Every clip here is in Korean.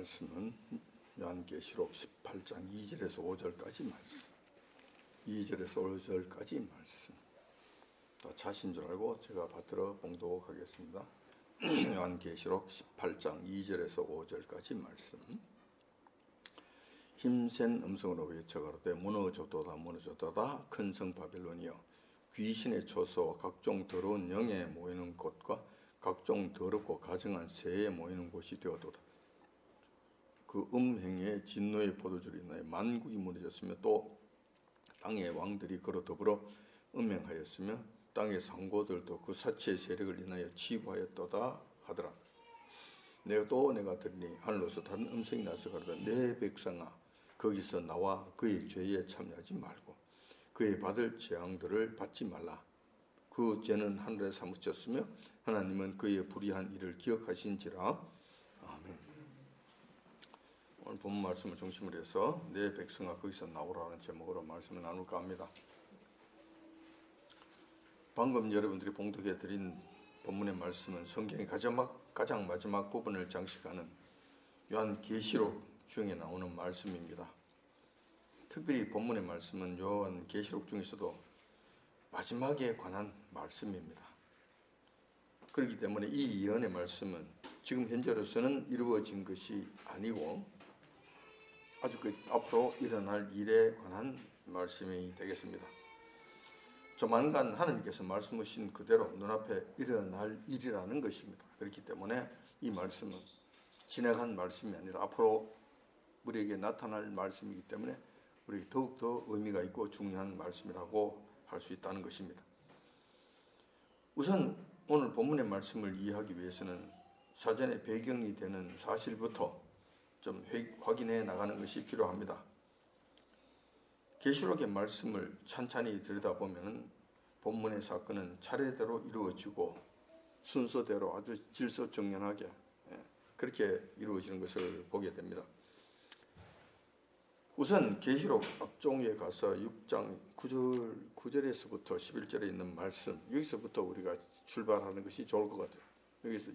말씀은 요한계시록 18장 2절에서 5절까지 말씀, 2절에서 5절까지 말씀. 다 자신 줄 알고 제가 받들어 봉독하겠습니다. 요한계시록 18장 2절에서 5절까지 말씀. 힘센 음성으로 외쳐 가로되 무너졌도다 무너졌도다 큰 성 바벨론이여, 귀신의 초소와 각종 더러운 영에 모이는 곳과 각종 더럽고 가증한 새에 모이는 곳이 되어도다. 그 음행의 진노의 포도주로 인하여 만국이 무너졌으며 또 땅의 왕들이 그로 더불어 음행하였으며 땅의 상고들도 그 사체의 세력을 인하여 치부하였도다 하더라. 내가 들으니 하늘로서 다른 음성이 나서 가로되 내 백성아, 거기서 나와 그의 죄에 참여하지 말고 그의 받을 재앙들을 받지 말라. 그 죄는 하늘에 사무쳤으며 하나님은 그의 불의한 일을 기억하신지라. 아멘. 오늘 본문 말씀을 중심으로 해서 내 백성아 거기서 나오라는 제목으로 말씀을 나눌까 합니다. 방금 여러분들이 봉독해 드린 본문의 말씀은 성경의 가장 마지막 부분을 장식하는 요한계시록 중에 나오는 말씀입니다. 특별히 본문의 말씀은 요한계시록 중에서도 마지막에 관한 말씀입니다. 그렇기 때문에 이 예언의 말씀은 지금 현재로서는 이루어진 것이 아니고 아주 앞으로 일어날 일에 관한 말씀이 되겠습니다. 조만간 하나님께서 말씀하신 그대로 눈앞에 일어날 일이라는 것입니다. 그렇기 때문에 이 말씀은 지나간 말씀이 아니라 앞으로 우리에게 나타날 말씀이기 때문에 우리에게 더욱더 의미가 있고 중요한 말씀이라고 할 수 있다는 것입니다. 우선 오늘 본문의 말씀을 이해하기 위해서는 사전에 배경이 되는 사실부터 좀 확인해 나가는 것이 필요합니다. 계시록의 말씀을 찬찬히 들여다보면 본문의 사건은 차례대로 이루어지고 순서대로 아주 질서정연하게 그렇게 이루어지는 것을 보게 됩니다. 우선 계시록 앞종에 가서 6장 9절에서부터 11절에 있는 말씀, 여기서부터 우리가 출발하는 것이 좋을 것 같아요. 여기서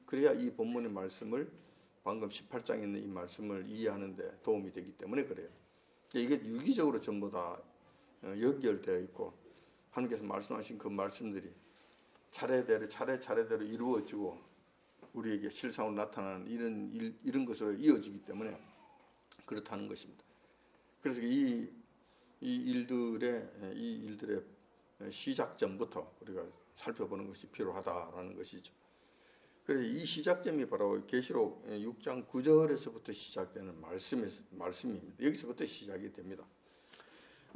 그래야 이 본문의 말씀을 방금 18장에 있는 이 말씀을 이해하는 데 도움이 되기 때문에 그래요. 이게 유기적으로 전부 다 연결되어 있고 하나님께서 말씀하신 그 말씀들이 차례대로 이루어지고 우리에게 실상으로 나타나는 이런 것으로 이어지기 때문에 그렇다는 것입니다. 그래서 이 일들의 시작점부터 우리가 살펴보는 것이 필요하다라는 것이죠. 그래서 이 시작점이 바로 계시록 6장 9절에서부터 시작되는 말씀입니다. 여기서부터 시작이 됩니다.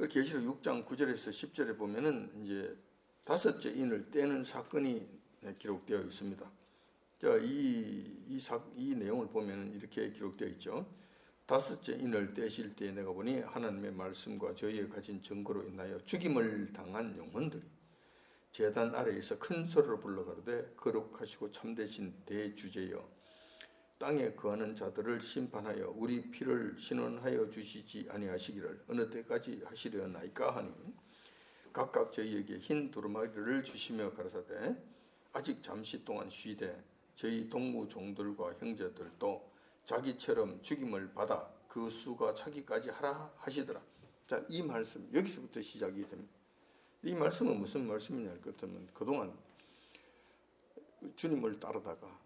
계시록 6장 9절에서 10절에 보면은 이제 다섯째 인을 떼는 사건이 기록되어 있습니다. 이 내용을 보면은 이렇게 기록되어 있죠. 다섯째 인을 떼실 때 내가 보니 하나님의 말씀과 저희의 가진 증거로 인하여 죽임을 당한 영혼들이 제단 아래에서 큰 소리로 불러 가로되 거룩하시고 참되신 대주제여, 땅에 거하는 자들을 심판하여 우리 피를 신원하여 주시지 아니하시기를 어느 때까지 하시려나이까 하니 각각 저희에게 흰 두루마리를 주시며 가라사대 아직 잠시 동안 쉬되 저희 동무 종들과 형제들도 자기처럼 죽임을 받아 그 수가 차기까지 하라 하시더라. 자, 이 말씀 여기서부터 시작이 됩니다. 이 말씀은 무슨 말씀이냐 할 것 같으면 그동안 주님을 따르다가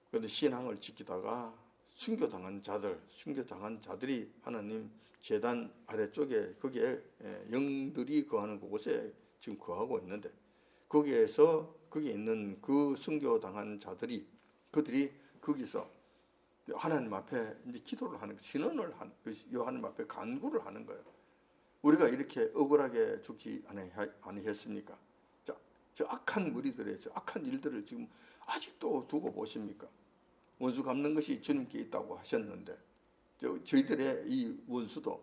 그런데 신앙을 지키다가 순교당한 자들이 하나님 제단 아래쪽에 거기에 영들이 거하는 그곳에 지금 거하고 있는데 거기에 있는 그 순교당한 자들이 그들이 거기서 하나님 앞에 이제 기도를 하는, 신원을 하는, 하나님 앞에 간구를 하는 거예요. 우리가 이렇게 억울하게 죽지 아니했습니까? 자, 저 악한 무리들의 저 악한 일들을 지금 아직도 두고 보십니까? 원수 갚는 것이 주님께 있다고 하셨는데 저희들의 이 원수도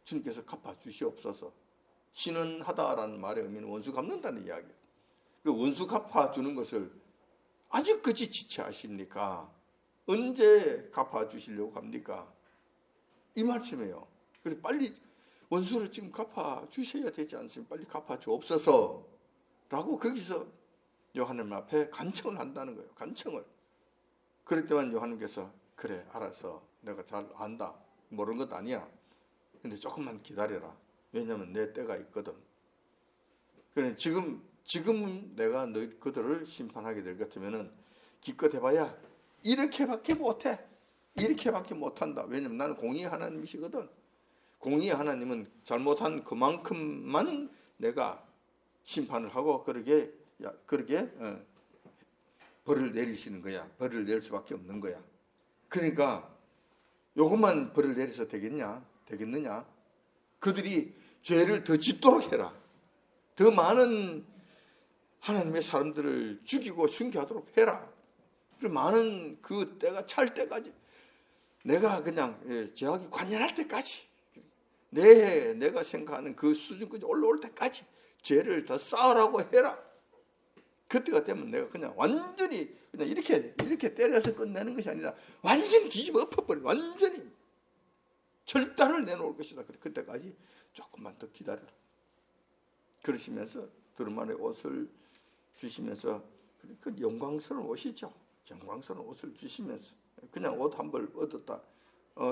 주님께서 갚아주시옵소서. 신원하다라는 말의 의미는 원수 갚는다는 이야기예요. 그 원수 갚아주는 것을 아직까지 지체하십니까? 언제 갚아주시려고 합니까? 이 말씀이에요. 그래서 빨리 원수를 지금 갚아주셔야 되지 않습니까? 빨리 갚아주옵소서 라고 거기서 요한님 앞에 간청을 한다는 거예요. 간청을. 그럴 때만 요한님께서 그래, 알았어. 내가 잘 안다. 모르는 것도 아니야. 근데 조금만 기다려라. 왜냐면 내 때가 있거든. 그래, 지금 내가 그들을 심판하게 될 것 같으면은 기껏 해봐야 이렇게밖에 못해. 이렇게밖에 못한다. 왜냐면 나는 공의의 하나님이시거든. 공의의 하나님은 잘못한 그만큼만 내가 심판을 하고 그러게 벌을 내리시는 거야. 벌을 낼 수밖에 없는 거야. 그러니까 요것만 벌을 내려서 되겠느냐? 그들이 죄를 더 짓도록 해라. 더 많은 하나님의 사람들을 죽이고 순교하도록 해라. 그리고 많은 그 때가 찰 때까지 내가 그냥 죄악이 관연할 때까지 내가 생각하는 그 수준까지 올라올 때까지 죄를 더 쌓으라고 해라. 그때가 되면 내가 그냥 완전히 그냥 이렇게 때려서 끝내는 것이 아니라 완전히 뒤집어 엎어버려. 완전히 절단을 내놓을 것이다. 그때까지 조금만 더 기다려라. 그러시면서 두루마리 옷을 주시면서 그 영광스러운 옷이죠. 영광스러운 옷을 주시면서 그냥 옷 한 벌 얻었다.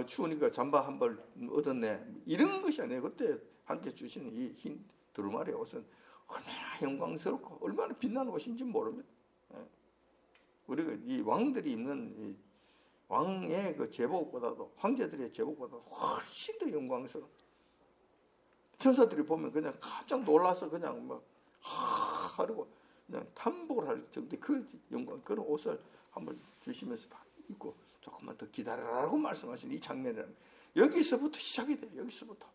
추우니까 잠바 한 벌 얻었네. 이런 것이 아니에요. 그때 함께 주시는 이 흰 두루마리 옷은 얼마나 영광스럽고 얼마나 빛나는 옷인지 모릅니다. 우리가 이 왕들이 입는 이 왕의 그 제복보다도 황제들의 제복보다도 훨씬 더 영광스러워. 천사들이 보면 그냥 깜짝 놀라서 그냥 막 하려고 그냥 탐복을 할 정도의 그 영광 그런 옷을 한번 주시면서 다 입고 조금만 더 기다려라고 말씀하시는 이 장면이라면 여기서부터 시작이 돼요. 여기서부터.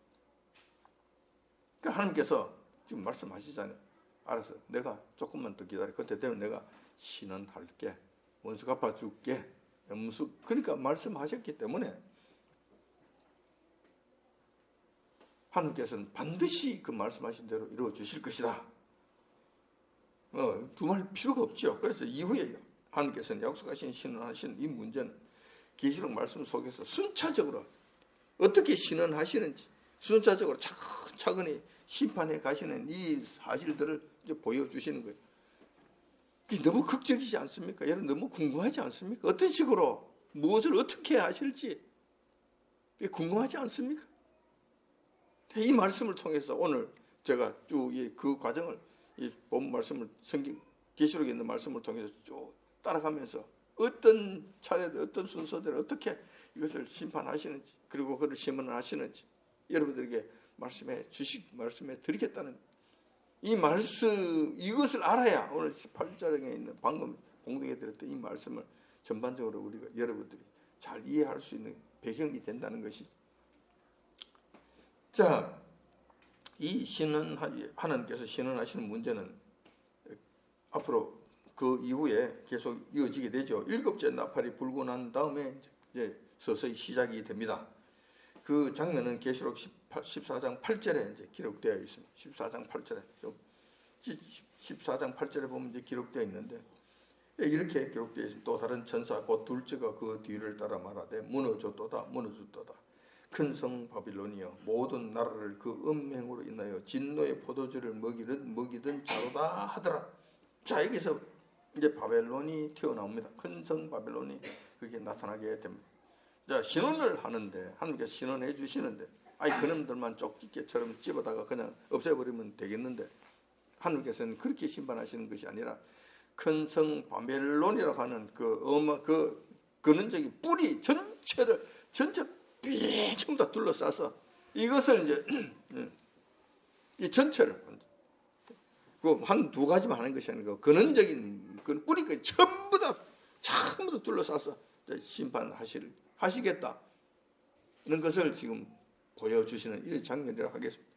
그러니까 하나님께서 지금 말씀하시잖아요. 알았어. 내가 조금만 더 기다려. 그때 되면 내가 신원할게. 원수 갚아줄게. 그러니까 말씀하셨기 때문에 하나님께서는 반드시 그 말씀하신 대로 이루어 주실 것이다. 두말 필요가 없죠. 그래서 이후에 하나님께서는 약속하신 신원하신 이 문제는 계시록 말씀 속에서 순차적으로 어떻게 신원하시는지 순차적으로 차근차근히 심판해 가시는 이 사실들을 이제 보여주시는 거예요. 너무 극적이지 않습니까? 여러분 너무 궁금하지 않습니까? 어떤 식으로 무엇을 어떻게 하실지 궁금하지 않습니까? 이 말씀을 통해서 오늘 제가 쭉 그 과정을 이 본 말씀을 성경 계시록에 있는 말씀을 통해서 쭉 따라가면서 어떤 차례들 어떤 순서대로 어떻게 이것을 심판하시는지 그리고 그를 심판하시는지 여러분들에게 말씀해 드리겠다는 이 말씀 이것을 알아야 오늘 18절에 있는 방금 공동에 드렸던 이 말씀을 전반적으로 우리가 여러분들이 잘 이해할 수 있는 배경이 된다는 것이. 자, 이 하나님께서 신원하시는 문제는 앞으로 그 이후에 계속 이어지게 되죠. 7째 나팔이 불고 난 다음에 이제 서서히 시작이 됩니다. 그 장면은 계시록 14장 8절에 이제 기록되어 있습니다. 14장 8절에 14장 8절에 보면 이제 기록되어 있는데 이렇게 기록되어 있습니다. 또 다른 천사 곧 둘째가 그 뒤를 따라 말하되 무너졌도다 무너졌도다 큰 성 바빌론이여 모든 나라를 그 음행으로 인하여 진노의 포도주를 먹이던 자로다 하더라. 자, 여기서 이제 바벨론이 튀어나옵니다. 큰 성 바벨론이 그게 나타나게 됩니다. 자, 신원을 하는데 하나님께서 신원해 주시는데 그놈들만 쪽집게처럼 집어다가 그냥 없애버리면 되겠는데 하나님께서는 그렇게 심판하시는 것이 아니라 큰 성 바벨론이라고 하는 그 근원적인 뿌리 전체를 삐청 다 둘러싸서 이것을 이제 이 전체를 그 한 두 가지만 하는 것이 아니고 근원적인 그 뿌리가 전부 다 둘러싸서 심판하시겠다 이런 것을 지금 보여주시는 이 장면이라고 하겠습니다.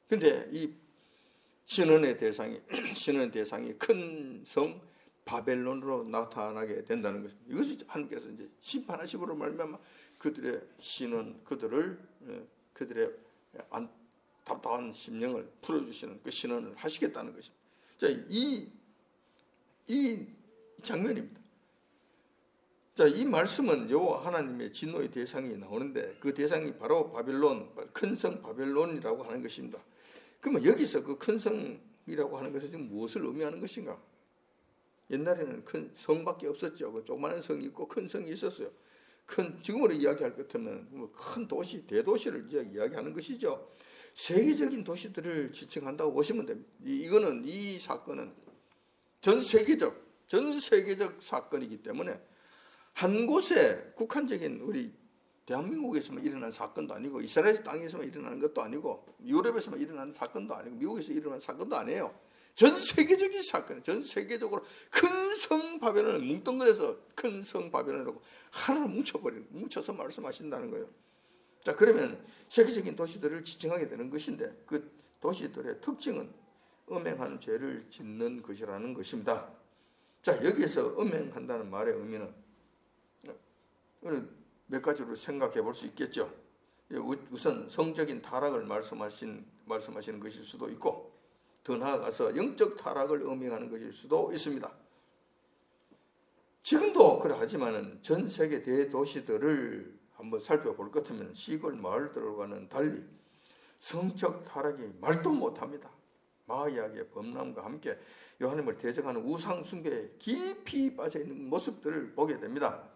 그런데 이 신원의 대상이 큰 성 바벨론으로 나타나게 된다는 것입니다. 이것이 하나님께서 이제 심판하심으로 말미암아 그들의 신원, 그들의 답답한 심령을 풀어주시는 그 신원을 하시겠다는 것입니다. 자, 이 장면입니다. 자, 이 말씀은 여호와 하나님의 진노의 대상이 나오는데 그 대상이 바로 바벨론, 큰 성 바벨론이라고 하는 것입니다. 그러면 여기서 그 큰 성이라고 하는 것은 지금 무엇을 의미하는 것인가? 옛날에는 큰 성밖에 없었죠. 그 조그마한 성이 있고 큰 성이 있었어요. 지금으로 이야기할 것 같으면 큰 도시, 대도시를 이야기하는 것이죠. 세계적인 도시들을 지칭한다고 보시면 됩니다. 이거는 이 사건은 전 세계적 사건이기 때문에 한 곳에 국한적인 우리 대한민국에서만 일어난 사건도 아니고 이스라엘 땅에서만 일어나는 것도 아니고 유럽에서만 일어나는 사건도 아니고 미국에서 일어난 사건도 아니에요. 전 세계적인 사건이에요. 전 세계적으로 큰 성 바벨론을 뭉뚱그려서 큰 성 바벨론이라고 하나로 뭉쳐서 말씀하신다는 거예요. 자, 그러면 세계적인 도시들을 지칭하게 되는 것인데 그 도시들의 특징은 음행하는 죄를 짓는 것이라는 것입니다. 자, 여기에서 음행한다는 말의 의미는 몇 가지로 생각해 볼 수 있겠죠. 우선 성적인 타락을 말씀하시는 것일 수도 있고 더 나아가서 영적 타락을 의미하는 것일 수도 있습니다. 지금도 그러하지만은 전 세계 대도시들을 한번 살펴볼 것 같으면 시골 마을들과는 달리 성적 타락이 말도 못합니다. 마약의 범람과 함께 하나님을 대적하는 우상 숭배에 깊이 빠져 있는 모습들을 보게 됩니다.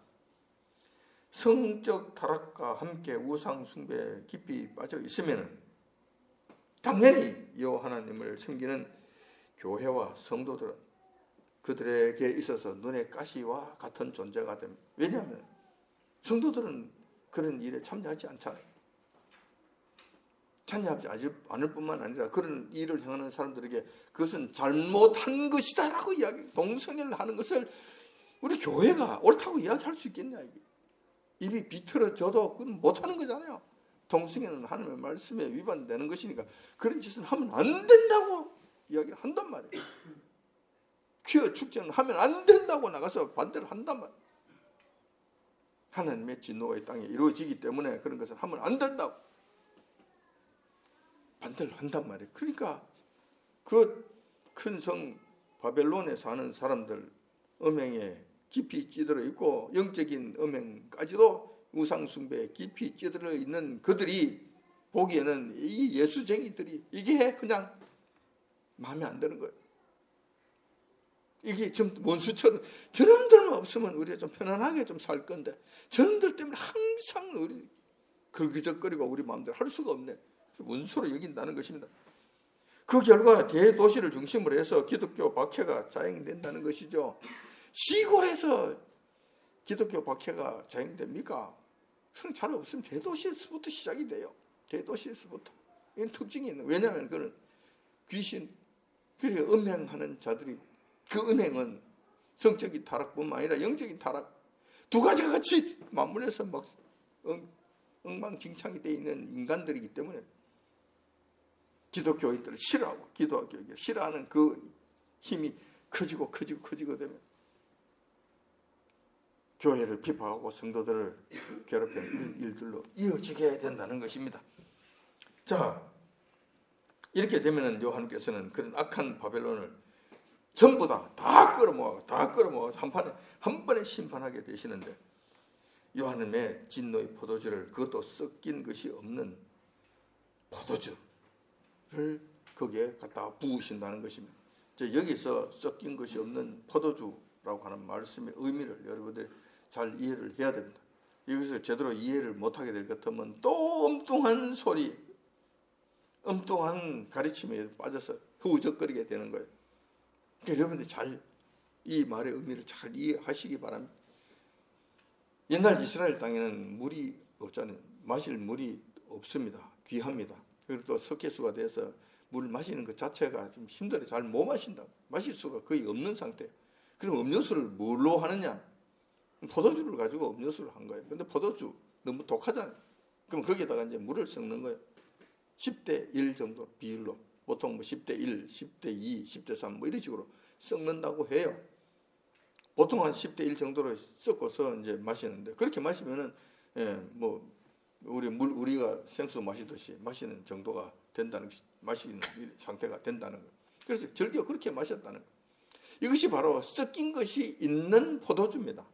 성적 타락과 함께 우상 숭배에 깊이 빠져 있으면 당연히 여호와 하나님을 섬기는 교회와 성도들은 그들에게 있어서 눈의 가시와 같은 존재가 됩니다. 왜냐하면 성도들은 그런 일에 참여하지 않잖아요. 참여하지 않을 뿐만 아니라 그런 일을 행하는 사람들에게 그것은 잘못한 것이다라고 동성애를 하는 것을 우리 교회가 옳다고 이야기할 수 있겠냐. 입이 비틀어져도 그건 못하는 거잖아요. 동성애는 하나님의 말씀에 위반되는 것이니까 그런 짓은 하면 안 된다고 이야기를 한단 말이에요. 퀴어 축제는 하면 안 된다고 나가서 반대를 한단 말이에요. 하나님의 진노가 이 땅에 이루어지기 때문에 그런 것을 하면 안 된다고 반대를 한단 말이에요. 그러니까 그 큰 성 바벨론에 사는 사람들 음행에 깊이 찌들어 있고 영적인 음행까지도 우상 숭배에 깊이 찌들어 있는 그들이 보기에는 이 예수쟁이들이 이게 그냥 마음에 안 드는 거예요. 이게 좀 원수처럼 저놈들만 없으면 우리가 좀 편안하게 좀 살 건데 저놈들 때문에 항상 우리 걸기적거리고 우리 마음대로 할 수가 없네. 원수로 여긴다는 것입니다. 그 결과 대도시를 중심으로 해서 기독교 박해가 자행된다는 것이죠. 시골에서 기독교 박해가 자행됩니까? 그런 잘 없으면 대도시에서부터 시작이 돼요. 대도시에서부터. 이건 특징이 있는. 왜냐하면 그는 귀신, 그리고 음행하는 자들이 그 음행은 성적인 타락뿐만 아니라 영적인 타락 두 가지가 같이 맞물려서 막 엉망진창이 되어 있는 인간들이기 때문에 기독교인들을 싫어하고 기독교인을 싫어하는 그 힘이 커지고 되면 교회를 비판하고 성도들을 괴롭히는 일들로 이어지게 된다는 것입니다. 자, 이렇게 되면 요한께서는 그런 악한 바벨론을 전부 다 끌어모아 한 번에 심판하게 되시는데 요한의 진노의 포도주를 그것도 섞인 것이 없는 포도주를 거기에 갖다 부으신다는 것입니다. 여기서 섞인 것이 없는 포도주라고 하는 말씀의 의미를 여러분들이 잘 이해를 해야 됩니다. 여기서 제대로 이해를 못하게 될 것 같으면 또 엉뚱한 소리, 엉뚱한 가르침에 빠져서 흐우적거리게 되는 거예요. 그러니까 여러분들이 잘 이 말의 의미를 잘 이해하시기 바랍니다. 옛날 이스라엘 땅에는 물이 없잖아요. 마실 물이 없습니다. 귀합니다. 그리고 또 석회수가 돼서 물 마시는 것 자체가 좀 힘들어요. 잘 못 마신다. 마실 수가 거의 없는 상태. 그럼 음료수를 뭘로 하느냐? 포도주를 가지고 음료수를 한 거예요. 근데 포도주 너무 독하잖아요. 그럼 거기에다가 이제 물을 섞는 거예요. 10대 1 정도 비율로. 보통 10대 1, 10대 2, 10대 3 이런 식으로 섞는다고 해요. 보통 한 10대 1 정도로 섞어서 이제 마시는데 그렇게 마시면은 우리가 생수 마시듯이 마시는 정도가 된다는 마시는 상태가 된다는 거예요. 그래서 절기가 그렇게 마셨다는 거예요. 이것이 바로 섞인 것이 있는 포도주입니다.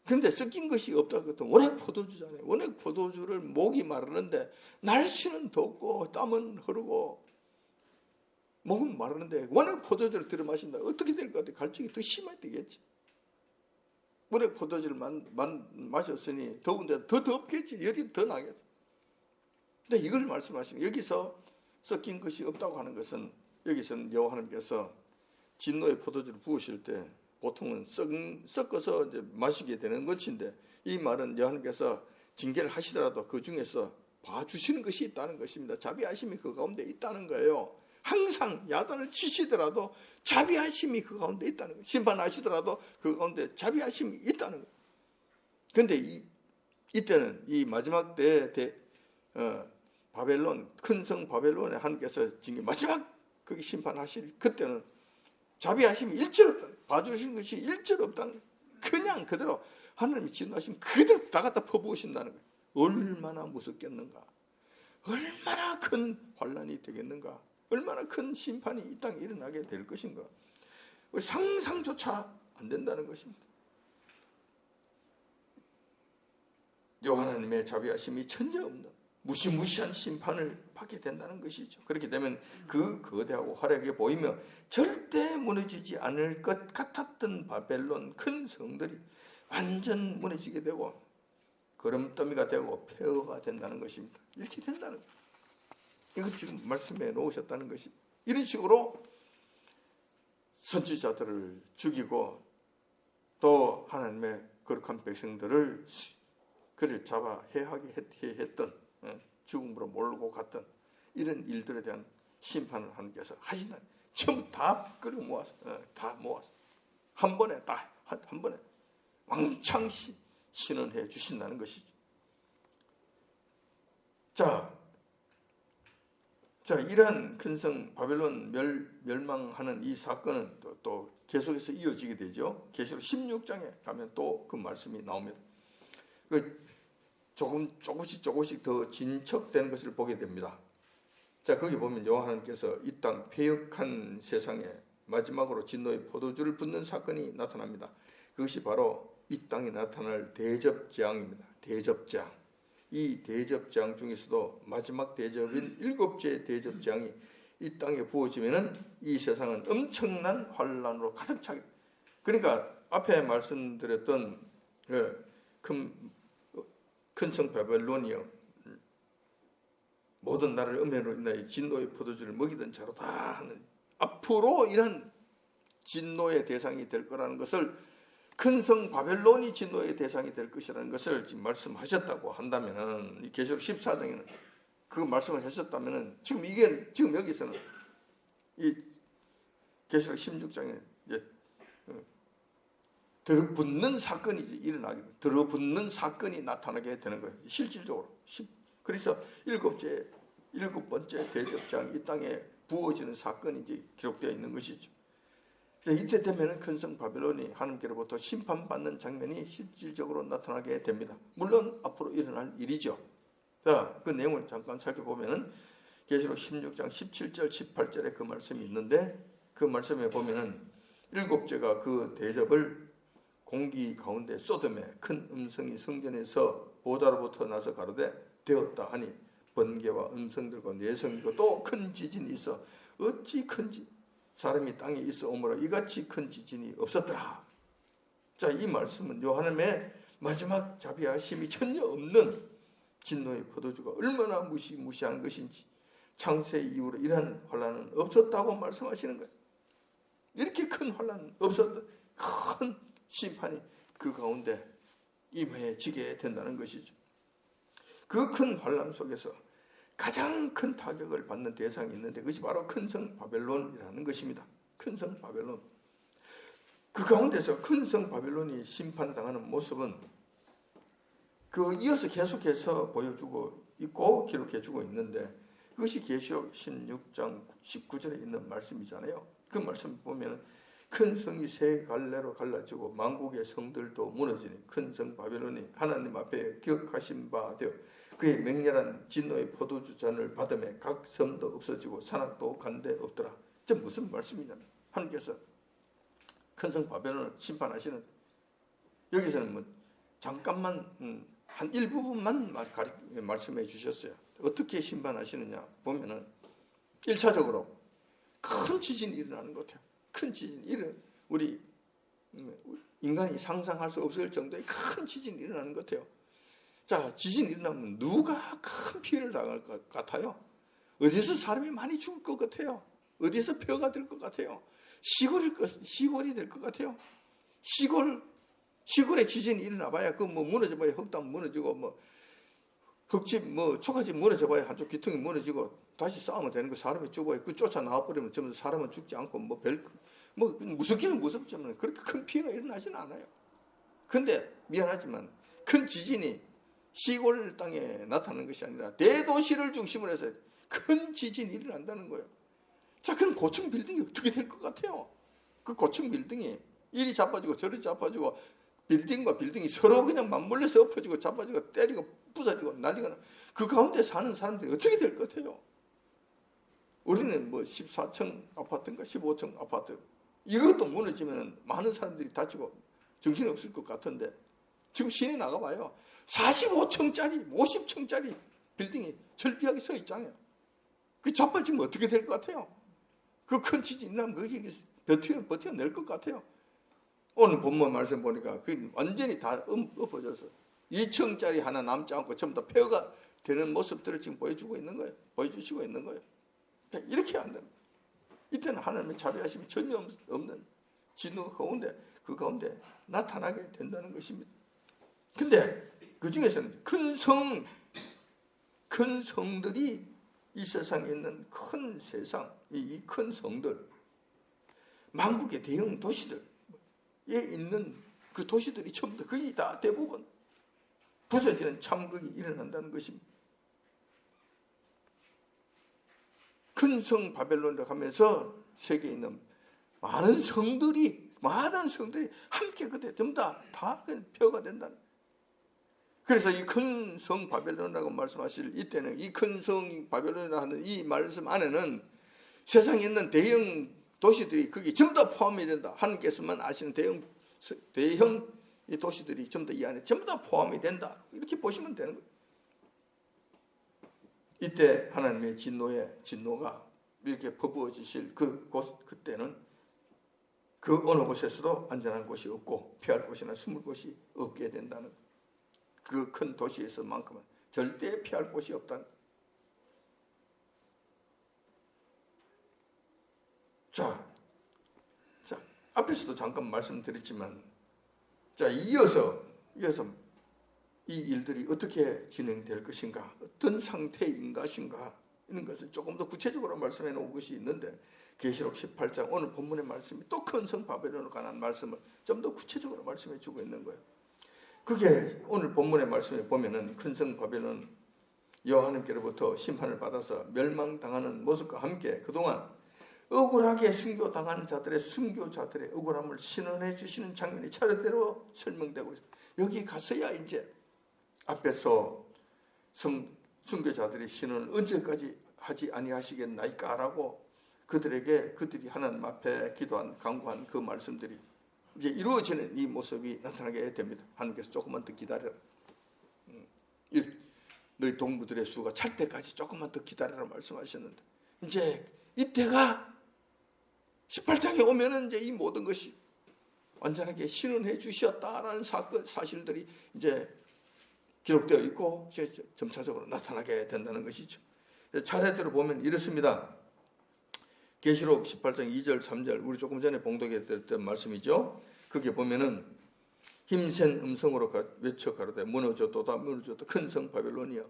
그런데 섞인 것이 없다고 해도 원액 포도주잖아요. 원액 포도주를 목이 마르는데 날씨는 덥고 땀은 흐르고 목은 마르는데 원액 포도주를 들여 마신다. 어떻게 될 것 같아요? 갈증이 더 심하게 되겠지. 물에 포도주를 마셨으니 더운데 더 덥겠지. 열이 더 나겠지. 근데 이걸 말씀하시면 여기서 섞인 것이 없다고 하는 것은 여기서는 여호와 하나님께서 진노의 포도주를 부으실 때 보통은 섞어서 이제 마시게 되는 것인데 이 말은 여호와 하나님께서 징계를 하시더라도 그 중에서 봐주시는 것이 있다는 것입니다. 자비하심이 그 가운데 있다는 거예요. 항상 야단을 치시더라도 자비하심이 그 가운데 있다는 거예요. 심판하시더라도 그 가운데 자비하심이 있다는 거예요. 그런데 이때는 이 마지막 바벨론, 큰 성 바벨론에 하나님께서 징계 마지막 거기 심판하실 그때는 자비하심이 일절 없다는 거예요. 봐주신 것이 일절 없다는 거예요. 그냥 그대로 하나님이 진노하시면 그대로 다 갖다 퍼부으신다는 거예요. 얼마나 무섭겠는가, 얼마나 큰 환란이 되겠는가, 얼마나 큰 심판이 이 땅에 일어나게 될 것인가, 상상조차 안 된다는 것입니다. 여호와 하나님의 자비하심이 전혀 없는 무시무시한 심판을 받게 된다는 것이죠. 그렇게 되면 그 거대하고 화려하게 보이며 절대 무너지지 않을 것 같았던 바벨론 큰 성들이 완전 무너지게 되고 거름더미가 되고 폐허가 된다는 것입니다. 이렇게 된다는 거예요. 이거 지금 말씀해 놓으셨다는 것이 이런 식으로 선지자들을 죽이고 또 하나님의 거룩한 백성들을 그를 잡아 해하게 했던 죽음으로 몰고 갔던 이런 일들에 대한 심판을 하나님께서 하신다. 전부 다 끌어 모아서 다 모아서 한 번에 한 번에 왕창 신원해 주신다는 것이죠. 자, 이러한 큰 성 바벨론 멸망하는 이 사건은 또 계속해서 이어지게 되죠. 계시록 16장에 가면 또 그 말씀이 나옵니다. 조금씩 더 진척되는 것을 보게 됩니다. 자, 거기 보면 여호와 하나님께서 이 땅 패역한 세상에 마지막으로 진노의 포도주를 붓는 사건이 나타납니다. 그것이 바로 이 땅에 나타날 대접재앙입니다. 대접재앙. 이 대접재앙 중에서도 마지막 대접인 7째 대접재앙이 이 땅에 부어지면은 이 세상은 엄청난 환란으로 가득 차게. 그러니까 앞에 말씀드렸던 큰 성 바벨론이요, 모든 나라를 음해로 인하여 진노의 포도주를 먹이던 자로다 하는 앞으로 이런 진노의 대상이 될 거라는 것을, 큰 성 바벨론이 진노의 대상이 될 것이라는 것을 지금 말씀하셨다고 한다면은, 계시록 14장에는 그 말씀을 하셨다면은, 지금 여기서는 이 계시록 16장에 이제 들어붙는 사건이 일어나게, 들어붙는 사건이 나타나게 되는 거예요. 실질적으로. 그래서 7번째 대접장, 이 땅에 부어지는 사건이 이제 기록되어 있는 것이죠. 이때 되면은 큰 성 바벨론이 하나님께로부터 심판받는 장면이 실질적으로 나타나게 됩니다. 물론 앞으로 일어날 일이죠. 자, 그 내용을 잠깐 살펴보면은 계시록 16장 17절 18절에 그 말씀이 있는데, 그 말씀에 보면은 7제가 그 대접을 공기 가운데 쏟음에 큰 음성이 성전에서 보다로부터 나서 가로되 되었다 하니 번개와 음성들과 내성이고 또 큰 지진이 있어 어찌 큰지 사람이 땅에 있어 오므로 이같이 큰 지진이 없었더라. 자, 이 말씀은 하나님의 마지막 자비하심이 전혀 없는 진노의 포도주가 얼마나 무시무시한 것인지, 창세 이후로 이러한 환란은 없었다고 말씀하시는 거예요. 이렇게 큰 환란은 없었던 큰 심판이 그 가운데 임해지게 된다는 것이죠. 그 큰 환란 속에서 가장 큰 타격을 받는 대상이 있는데, 그것이 바로 큰 성 바벨론이라는 것입니다. 큰 성 바벨론. 그 가운데서 큰 성 바벨론이 심판당하는 모습은 이어서 계속해서 보여주고 있고 기록해주고 있는데, 그것이 계시록 16장 19절에 있는 말씀이잖아요. 그 말씀 보면 큰 성이 세 갈래로 갈라지고 만국의 성들도 무너지니 큰 성 바벨론이 하나님 앞에 기억하신 바 되어 그의 맹렬한 진노의 포도주 잔을 받음에 각 섬도 없어지고 산악도 간데 없더라. 저 무슨 말씀이냐면, 하나님께서 큰 성 바벨론을 심판하시는, 여기서는 잠깐만 한 일부분만 말씀해 주셨어요. 어떻게 심판하시느냐 보면은 1차적으로 큰 지진이 일어나는 것 같아요. 큰 지진이 우리 인간이 상상할 수 없을 정도의 큰 지진이 일어나는 것 같아요. 자, 지진이 일어나면 누가 큰 피해를 당할 것 같아요? 어디서 사람이 많이 죽을 것 같아요? 어디서 폐허가 될 것 같아요? 시골이 될 것 같아요. 시골에 지진이 일어나봐야 그 뭐 무너져봐야 흙담 무너지고 뭐 흙집 뭐 초가집 무너져봐야 한쪽 기둥이 무너지고 다시 싸우면 되는 거. 사람이 죽어야 그 쫓아 나와버리면 전부 사람은 죽지 않고 뭐 무섭기는 무섭지만 그렇게 큰 피해가 일어나지는 않아요. 근데 미안하지만 큰 지진이 시골 땅에 나타나는 것이 아니라 대도시를 중심으로 해서 큰 지진이 일어난다는 거예요. 자, 그럼 고층 빌딩이 어떻게 될 것 같아요? 그 고층 빌딩이 이리 자빠지고 저리 자빠지고 빌딩과 빌딩이 서로 그냥 맞물려서 엎어지고 자빠지고 때리고 부서지고 난리가 나. 그 가운데 사는 사람들이 어떻게 될 것 같아요? 우리는 뭐 14층 아파트인가 15층 아파트 이것도 무너지면 많은 사람들이 다치고 정신이 없을 것 같은데 지금 시내 나가봐요. 45층짜리 50층짜리 빌딩이 절비하게 서 있잖아요. 그 자빠지면 어떻게 될 것 같아요? 그 큰 지진 일어나면 거기 버텨낼 것 같아요. 오늘 본문 말씀 보니까 그 완전히 다 엎어져서 2층짜리 하나 남지 않고 전부 다 폐허가 되는 모습들을 지금 보여주시고 있는 거예요. 이렇게 안 됩니다. 이때는 하나님의 자비하심이 전혀 없는 진노 가운데 그 가운데 나타나게 된다는 것입니다. 근데 그 중에서는 큰 성들이 이 세상에 있는 큰 세상, 이 큰 성들, 만국의 대형 도시들에 있는 그 도시들이 전부 다 거의 다 대부분 부서지는 참극이 일어난다는 것입니다. 큰 성 바벨론이라고 하면서 세계에 있는 많은 성들이 함께 그때 전부 다 폐허가 된다는. 그래서 이 큰 성 바벨론이라고 말씀하실 이때는 이 큰 성 바벨론이라고 하는 이 말씀 안에는 세상에 있는 대형 도시들이 거기 전부 다 포함이 된다. 하나님께서만 아시는 대형 이 도시들이 전부 다 이 안에 전부 다 포함이 된다. 이렇게 보시면 되는 거예요. 이때 하나님의 진노가 이렇게 퍼부어지실 그때는 그 어느 곳에서도 안전한 곳이 없고 피할 곳이나 숨을 곳이 없게 된다는 그 큰 도시에서만큼은 절대 피할 곳이 없다는. 자, 앞에서도 잠깐 말씀드렸지만, 자, 이어서 이 일들이 어떻게 진행될 것인가, 어떤 상태인 것인가, 이런 것을 조금 더 구체적으로 말씀해 놓은 것이 있는데, 계시록 18장 오늘 본문의 말씀이 또 큰 성 바벨론에 관한 말씀을 좀 더 구체적으로 말씀해 주고 있는 거예요. 그게 오늘 본문의 말씀에 보면은 큰 성 바벨론 여호와님께로부터 심판을 받아서 멸망당하는 모습과 함께 그동안 억울하게 순교당한 순교자들의 억울함을 신원해 주시는 장면이 차례대로 설명되고 있습니다. 여기 가서야 이제 앞에서 순교자들의 신원을 언제까지 하지 아니하시겠나이까라고 그들이 하나님 앞에 간구한 그 말씀들이 이제 이루어지는 이 모습이 나타나게 됩니다. 하나님께서 조금만 더 기다려라. 너희 동무들의 수가 찰 때까지 조금만 더 기다려라 말씀하셨는데, 이제 이때가 18장에 오면은 이제 이 모든 것이 완전하게 신원해 주셨다라는 사실들이 이제 기록되어 있고 이제 점차적으로 나타나게 된다는 것이죠. 차례대로 보면 이렇습니다. 계시록 18장 2절 3절 우리 조금 전에 봉독했던 말씀이죠. 거기에 보면은 힘센 음성으로 외쳐 가로되 무너졌도다 무너졌다 큰 성 바벨론이여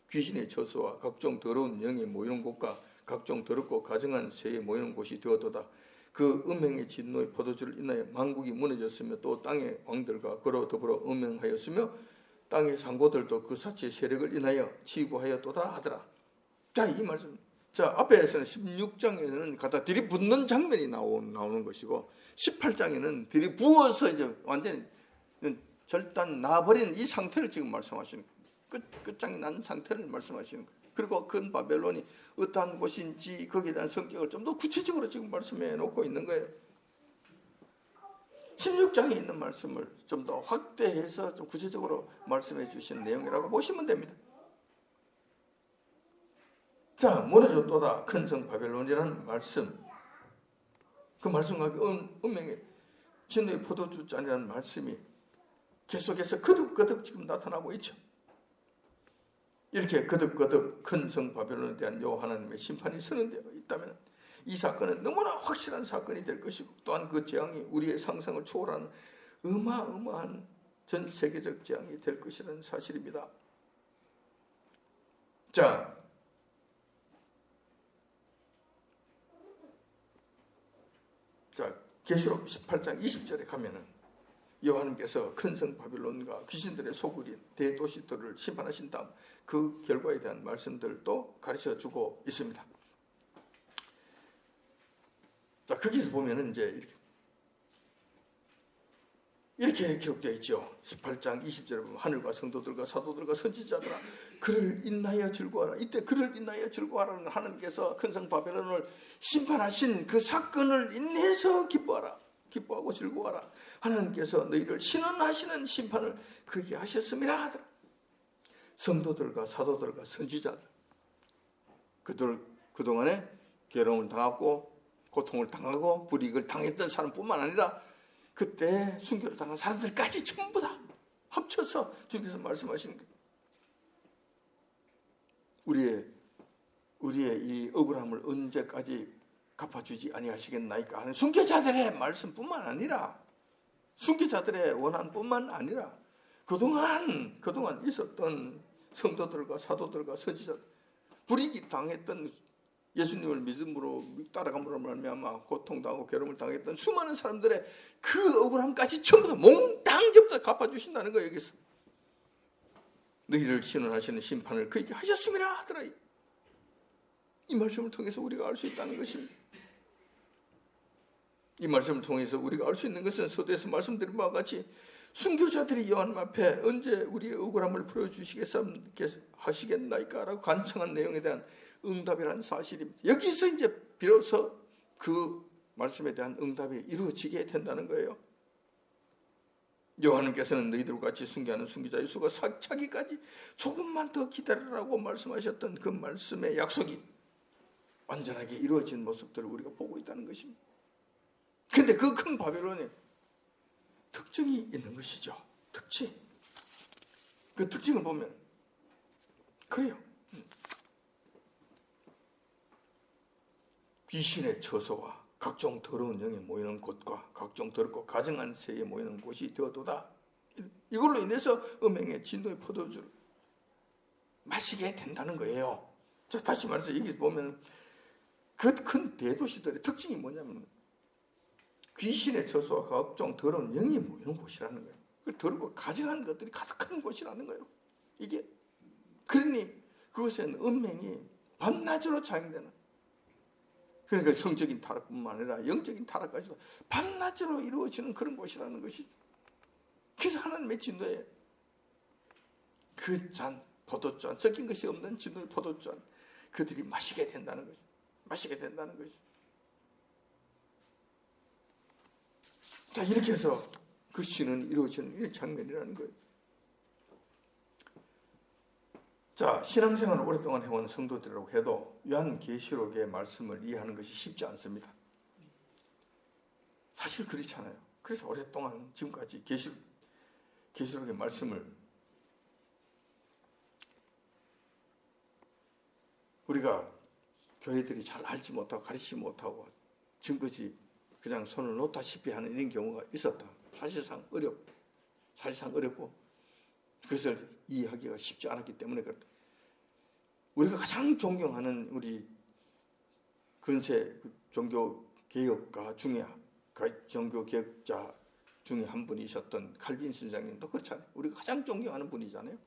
귀신의 처소와 각종 더러운 영이 모이는 곳과 각종 더럽고 가증한 새에 모이는 곳이 되었도다. 그 음행의 진노의 포도주를 인하여 만국이 무너졌으며 또 땅의 왕들과 그로 더불어 음행하였으며 땅의 상고들도 그 사치의 세력을 인하여 치부하였도다 하더라. 자, 이 말씀. 자, 앞에서는 16장에는 갖다 들이붓는 장면이 나오는 것이고 18장에는 들이부어서 이제 완전히 절단 나버리는 이 상태를 지금 말씀하시는 거예요. 끝장이 난 상태를 말씀하시는 거예요. 그리고 큰 바벨론이 어떠한 곳인지 거기에 대한 성격을 좀 더 구체적으로 지금 말씀해 놓고 있는 거예요. 16장에 있는 말씀을 좀 더 확대해서 좀 구체적으로 말씀해 주신 내용이라고 보시면 됩니다. 자, 무너졌도다 큰 성 바벨론이라는 말씀, 그 말씀과 음행의 진노의 포도주 잔이라는 말씀이 계속해서 거듭거듭 지금 나타나고 있죠. 이렇게 거듭거듭 큰 성 바벨론에 대한 여호와 하나님의 심판이 선언되어 있다면 이 사건은 너무나 확실한 사건이 될 것이고, 또한 그 재앙이 우리의 상상을 초월하는 어마어마한 전 세계적 재앙이 될 것이라는 사실입니다. 자, 계시록 18장 20절에 가면은 여호와님께서 큰 성 바빌론과 귀신들의 소굴인 대도시들을 심판하신 다음 그 결과에 대한 말씀들도 가르쳐주고 있습니다. 자, 거기서 보면은 이제 이렇게 기록되어 있죠. 18장 20절에 보면 하늘과 성도들과 사도들과 선지자들아 그를 인하여 즐거워하라. 이때 그를 인하여 즐거워하라는 하나님께서 큰 성 바벨론을 심판하신 그 사건을 인해서 기뻐하라. 기뻐하고 즐거워하라. 하나님께서 너희를 신원하시는 심판을 그에게 하셨음이라 하더라. 성도들과 사도들과 선지자들, 그들 그동안에 괴로움을 당하고 고통을 당하고 불이익을 당했던 사람뿐만 아니라 그때 순교를 당한 사람들까지 전부 다 합쳐서 주님께서 말씀하시는 거예요. 우리의 이 억울함을 언제까지 갚아주지 아니하시겠나이까 하는 순교자들의 말씀뿐만 아니라, 순교자들의 원한뿐만 아니라 그동안 있었던 성도들과 사도들과 선지자들, 불이익 당했던, 예수님을 믿음으로 따라감으로 말미암아 고통당하고 괴로움을 당했던 수많은 사람들의 그 억울함까지 전부 다 몽땅 전부 다 갚아주신다는 거예요. 여기서 너희를 신원하시는 심판을 그에게 하셨음이라 하더라. 이 말씀을 통해서 우리가 알 수 있다는 것입니다. 이 말씀을 통해서 우리가 알 수 있는 것은 서두에서 말씀드린 바와 같이 순교자들이 여호와님 앞에 언제 우리의 억울함을 풀어주시겠나이까 라고 간청한 내용에 대한 응답이라는 사실입니다. 여기서 이제 비로소 그 말씀에 대한 응답이 이루어지게 된다는 거예요. 여호와님께서는 너희들과 같이 순교하는 순교자의 수가 차기까지 조금만 더 기다리라고 말씀하셨던 그 말씀의 약속이 완전하게 이루어진 모습들을 우리가 보고 있다는 것입니다. 그런데 그 큰 바벨론에 특징이 있는 것이죠. 특징. 그 특징을 보면 그래요. 귀신의 처소와 각종 더러운 영이 모이는 곳과 각종 더럽고 가증한 새에 모이는 곳이 되어도다. 이걸로 인해서 음행의 진노의 포도주를 마시게 된다는 거예요. 자, 다시 말해서 여기 보면 그 큰 대도시들의 특징이 뭐냐면 귀신의 처소와 각종 더러운 영이 모이는 곳이라는 거예요. 더럽고 가증한 것들이 가득한 곳이라는 거예요. 이게 그러니 그것은 음행이 밤낮으로 자행되는, 그러니까 성적인 타락뿐만 아니라 영적인 타락까지도 밤낮으로 이루어지는 그런 곳이라는 것이죠. 그래서 하나님의 진노에 그 잔, 포도잔, 섞인 것이 없는 진노의 포도잔 그들이 마시게 된다는 것이죠. 마시게 된다는 것이죠. 자, 이렇게 해서 그 신은 이루어지는 이 장면이라는 거예요. 자, 신앙생활을 오랫동안 해온 성도들이라고 해도 요한계시록의 말씀을 이해하는 것이 쉽지 않습니다. 사실 그렇잖아요. 그래서 오랫동안 지금까지 계시록의 말씀을 우리가 교회들이 잘 알지 못하고 가르치지 못하고 지금까지 그냥 손을 놓다시피 하는 이런 경우가 있었다. 사실상 어렵고 그것을 이해하기가 쉽지 않았기 때문에 그렇다. 우리가 가장 존경하는 우리 근세 종교 개혁가 중에, 종교 개혁자 중에 한 분이셨던 칼빈 선생님도 그렇잖아요. 우리가 가장 존경하는 분이잖아요.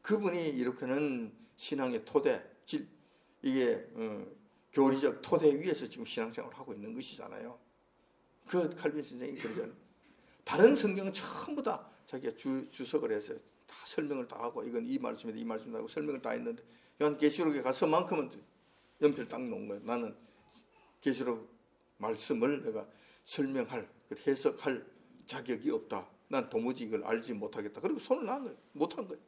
그분이 이렇게는 신앙의 토대, 이게 교리적 토대 위에서 지금 신앙생활을 하고 있는 것이잖아요. 그 칼빈 선생님이 그러잖아요. 다른 성경은 전부 다 자기가 주석을 해서 다 설명을 다 하고, 이건 이 말씀이다, 이 말씀이다 하고 설명을 다 했는데, 요한계시록에 가서만큼은 연필 딱 놓은 거예요. 나는 계시록 말씀을 내가 설명할, 해석할 자격이 없다. 난 도무지 이걸 알지 못하겠다. 그리고 손을 놔은 거예요. 못한 거예요.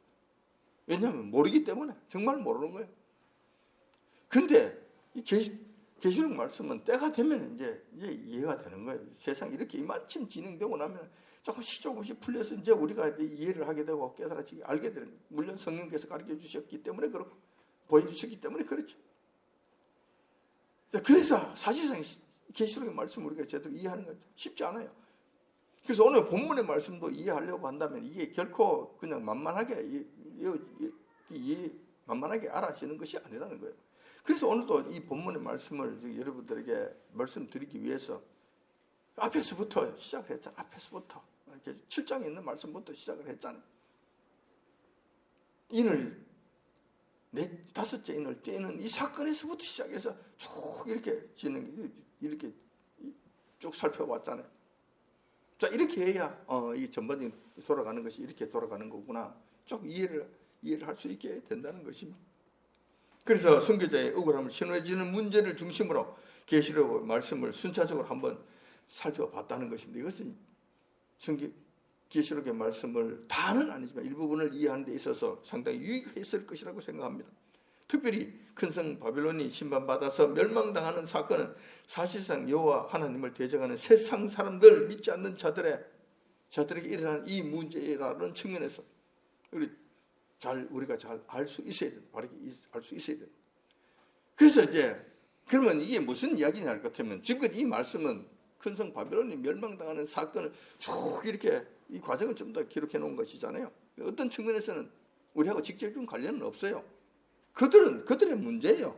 왜냐하면 모르기 때문에, 정말 모르는 거예요. 그런데 계시록 말씀은 때가 되면 이제 이해가 되는 거예요. 세상이 이렇게 이만큼 진행되고 나면 조금씩 풀려서 이제 우리가 이해를 하게 되고 깨달아지게 알게 되는 거예요. 물론 성령께서 가르쳐 주셨기 때문에 그렇고 보여주셨기 때문에 그렇죠. 그래서 사실상 계시록의 말씀을 우리가 제대로 이해하는 건 쉽지 않아요. 그래서 오늘 본문의 말씀도 이해하려고 한다면 이게 결코 그냥 만만하게 만만하게 알아지는 것이 아니라는 거예요. 그래서 오늘도 이 본문의 말씀을 여러분들에게 말씀드리기 위해서 앞에서부터 시작을 했잖아요. 앞에서부터 7장에 있는 말씀부터 시작을 했잖아요. 인을 다섯째 인을 떼는 이 사건에서부터 시작해서 쭉 이렇게 쭉 살펴봤잖아요. 자, 이렇게 해야 이 전반적인 돌아가는 것이 이렇게 돌아가는 거구나. 쭉 이해를 할 수 있게 된다는 것입니다. 그래서 선교자의 억울함을 신호해주는 문제를 중심으로 계시록 말씀을 순차적으로 한번 살펴봤다는 것입니다. 이것은 계시록의 말씀을 다는 아니지만 일부분을 이해하는 데 있어서 상당히 유익했을 것이라고 생각합니다. 특별히 큰 성 바벨론이 심판받아서 멸망당하는 사건은 사실상 여호와 하나님을 대적하는 세상 사람들, 믿지 않는 자들에게 일어나는 이 문제라는 측면에서 우리가 잘 알 수 있어야 돼요. 바르게 알 수 있어야 돼요. 그래서 이제 그러면 이게 무슨 이야기냐 할 것 같으면 지금까지 이 말씀은 큰 성 바벨론이 멸망당하는 사건을 쭉 이렇게 이 과정을 좀 더 기록해 놓은 것이잖아요. 어떤 측면에서는 우리하고 직접적인 관련은 없어요. 그들의 문제예요.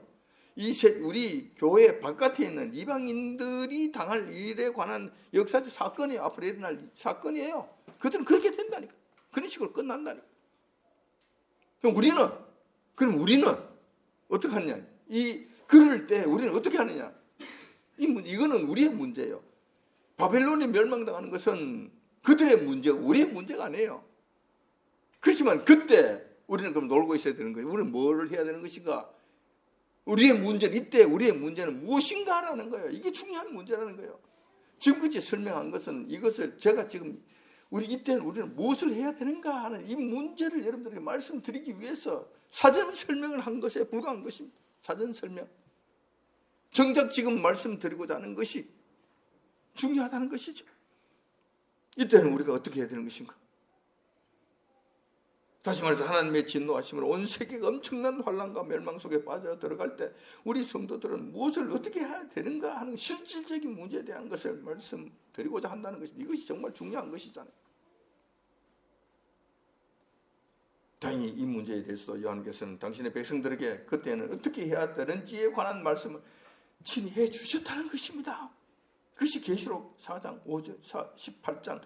우리 교회 바깥에 있는 이방인들이 당할 일에 관한 역사적 사건이 앞으로 일어날 사건이에요. 그들은 그렇게 된다니까. 그런 식으로 끝난다니까. 그럼 우리는 어떻게 하느냐? 그럴 때 우리는 어떻게 하느냐? 이거는 우리의 문제예요. 바벨론이 멸망당하는 것은 그들의 문제고 우리의 문제가 아니에요. 그렇지만 그때 우리는 그럼 놀고 있어야 되는 거예요. 우리는 뭘 해야 되는 것인가? 우리의 문제는 무엇인가라는 거예요. 이게 중요한 문제라는 거예요. 지금까지 설명한 것은 이것을 제가 지금 이때는 우리는 무엇을 해야 되는가 하는 이 문제를 여러분들에게 말씀드리기 위해서 사전 설명을 한 것에 불과한 것입니다. 사전 설명. 정작 지금 말씀드리고자 하는 것이 중요하다는 것이죠. 이때는 우리가 어떻게 해야 되는 것인가? 다시 말해서 하나님의 진노하심으로 온 세계가 엄청난 환난과 멸망 속에 빠져 들어갈 때 우리 성도들은 무엇을 어떻게 해야 되는가 하는 실질적인 문제에 대한 것을 말씀드리고자 한다는 것입니다. 이것이 정말 중요한 것이잖아요. 다행히 이 문제에 대해서 요한께서는 당신의 백성들에게 그때는 어떻게 해야 되는지에 관한 말씀을 친히 해주셨다는 것입니다. 그것이 계시록 4장 5절, 18장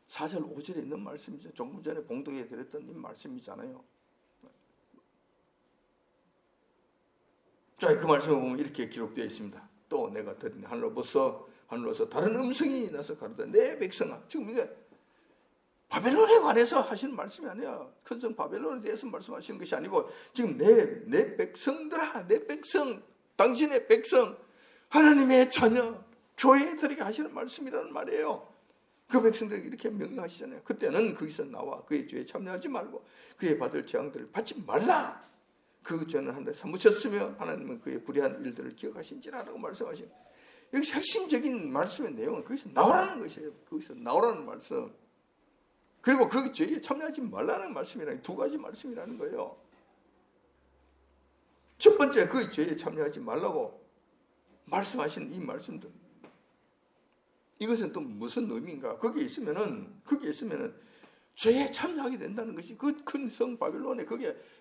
4절 5절에 있는 말씀이죠. 조금 전에 봉독해 드렸던 이 말씀이잖아요. 자, 그 말씀을 보면 이렇게 기록되어 있습니다. 또 내가 들으니 하늘로서 다른 음성이 나서 가로되 내 백성아. 지금 이게 바벨론에 관해서 하시는 말씀이 아니야. 큰 성 바벨론에 대해서 말씀하시는 것이 아니고 지금 내 백성들아, 내 백성, 당신의 백성, 하나님의 자녀, 교회들에게 하시는 말씀이라는 말이에요. 그 백성들에게 이렇게 명령하시잖아요. 그때는 거기서 나와 그의 죄에 참여하지 말고 그의 받을 재앙들을 받지 말라. 그 죄는 하늘에 사무쳤으며 하나님은 그의 불의한 일들을 기억하신지라라고 말씀하시는. 여기서 핵심적인 말씀의 내용은 거기서 나오라는 것이에요. 거기서 나오라는 말씀. 그리고 그 죄에 참여하지 말라는 말씀이라는 두 가지 말씀이라는 거예요. 첫 번째, 그 죄에 참여하지 말라고 말씀하신 이 말씀들. 이것은 또 무슨 의미인가? 거기에 있으면은 죄에 참여하게 된다는 것이 그 큰 성 바벨론에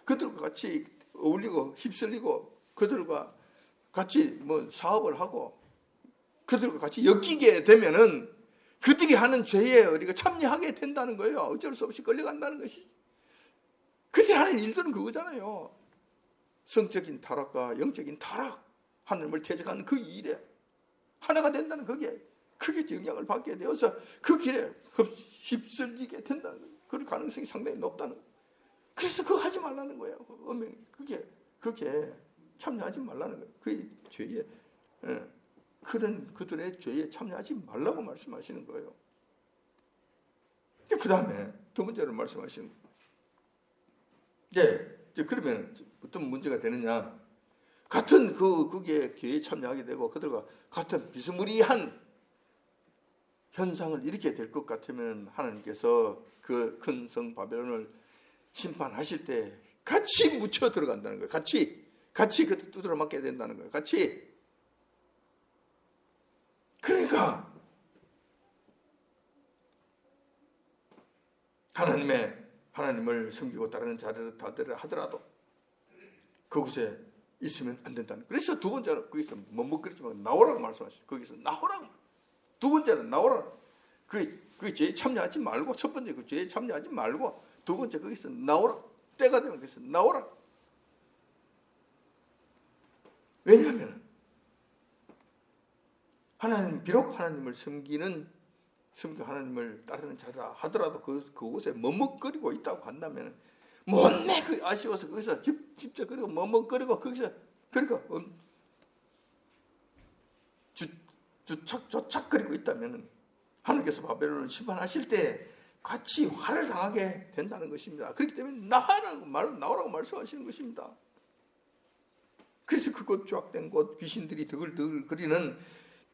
그들과 같이 어울리고 휩쓸리고 그들과 같이 사업을 하고 그들과 같이 엮이게 되면은 그들이 하는 죄에 우리가 참여하게 된다는 거예요. 어쩔 수 없이 끌려간다는 것이. 그들이 하는 일들은 그거잖아요. 성적인 타락과 영적인 타락, 하나님을 대적하는 그 일에 하나가 된다는 그게 크게 영향을 받게 되어서 그 길에 휩쓸리게 된다는 거예요. 그럴 가능성이 상당히 높다는 거예요. 그래서 그거 하지 말라는 거예요. 그게 참여하지 말라는 거예요. 그 죄에 그들의 죄에 참여하지 말라고 말씀하시는 거예요. 그 다음에 두 번째로 말씀하시는 거예요. 그러면 어떤 문제가 되느냐? 같은 그게 기회에 참여하게 되고 그들과 같은 비스무리한 현상을 일으키게 될 것 같으면 하나님께서 그 큰 성 바벨론을 심판하실 때 같이 묻혀 들어간다는 거예요. 같이 그 두드려 맞게 된다는 거예요. 같이. 그러니까 하나님을 섬기고 따르는 자들을 하더라도 그곳에 있으면 안 된다는 거예요. 그래서 두 번째로 거기서 머뭇거리지만 나오라고 말씀하시죠. 거기서 나오라고. 두 번째는 나오라. 그 죄에 참여하지 말고, 첫 번째 그 죄에 참여하지 말고, 두 번째 거기서 나오라. 때가 되면 거기서 나오라. 왜냐하면 비록 하나님을 섬기고 하나님을 따르는 자라 하더라도 그곳에 머뭇거리고 있다고 한다면 못내 아쉬워서 거기서 집적거리고 머뭇거리고 거기서 그러니까 주착거리고 있다면 하나님께서 바벨론을 심판하실 때 같이 화를 당하게 된다는 것입니다. 그렇기 때문에 나오라고 말씀하시는 것입니다. 그래서 그곳 쫙된 곳 귀신들이 드글드글 거리는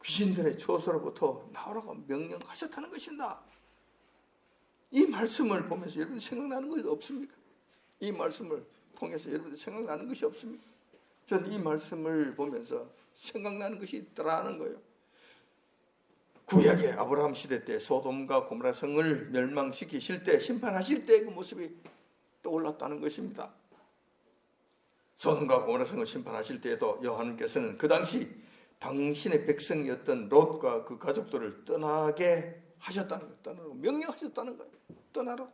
귀신들의 처소로부터 나오라고 명령하셨다는 것입니다. 이 말씀을 보면서 여러분 생각나는 것이 없습니까? 이 말씀을 통해서 여러분들 생각나는 것이 없습니까? 저는 이 말씀을 보면서 생각나는 것이 있더라는 거예요. 구약의 아브라함 시대 때 소돔과 고모라 성을 멸망시키실 때 심판하실 때 그 모습이 떠올랐다는 것입니다. 소돔과 고모라 성을 심판하실 때에도 여호와께서는 그 당시 당신의 백성이었던 롯과 그 가족들을 떠나게 하셨다는 거예요. 떠나라고 명령하셨다는 거예요. 떠나라고.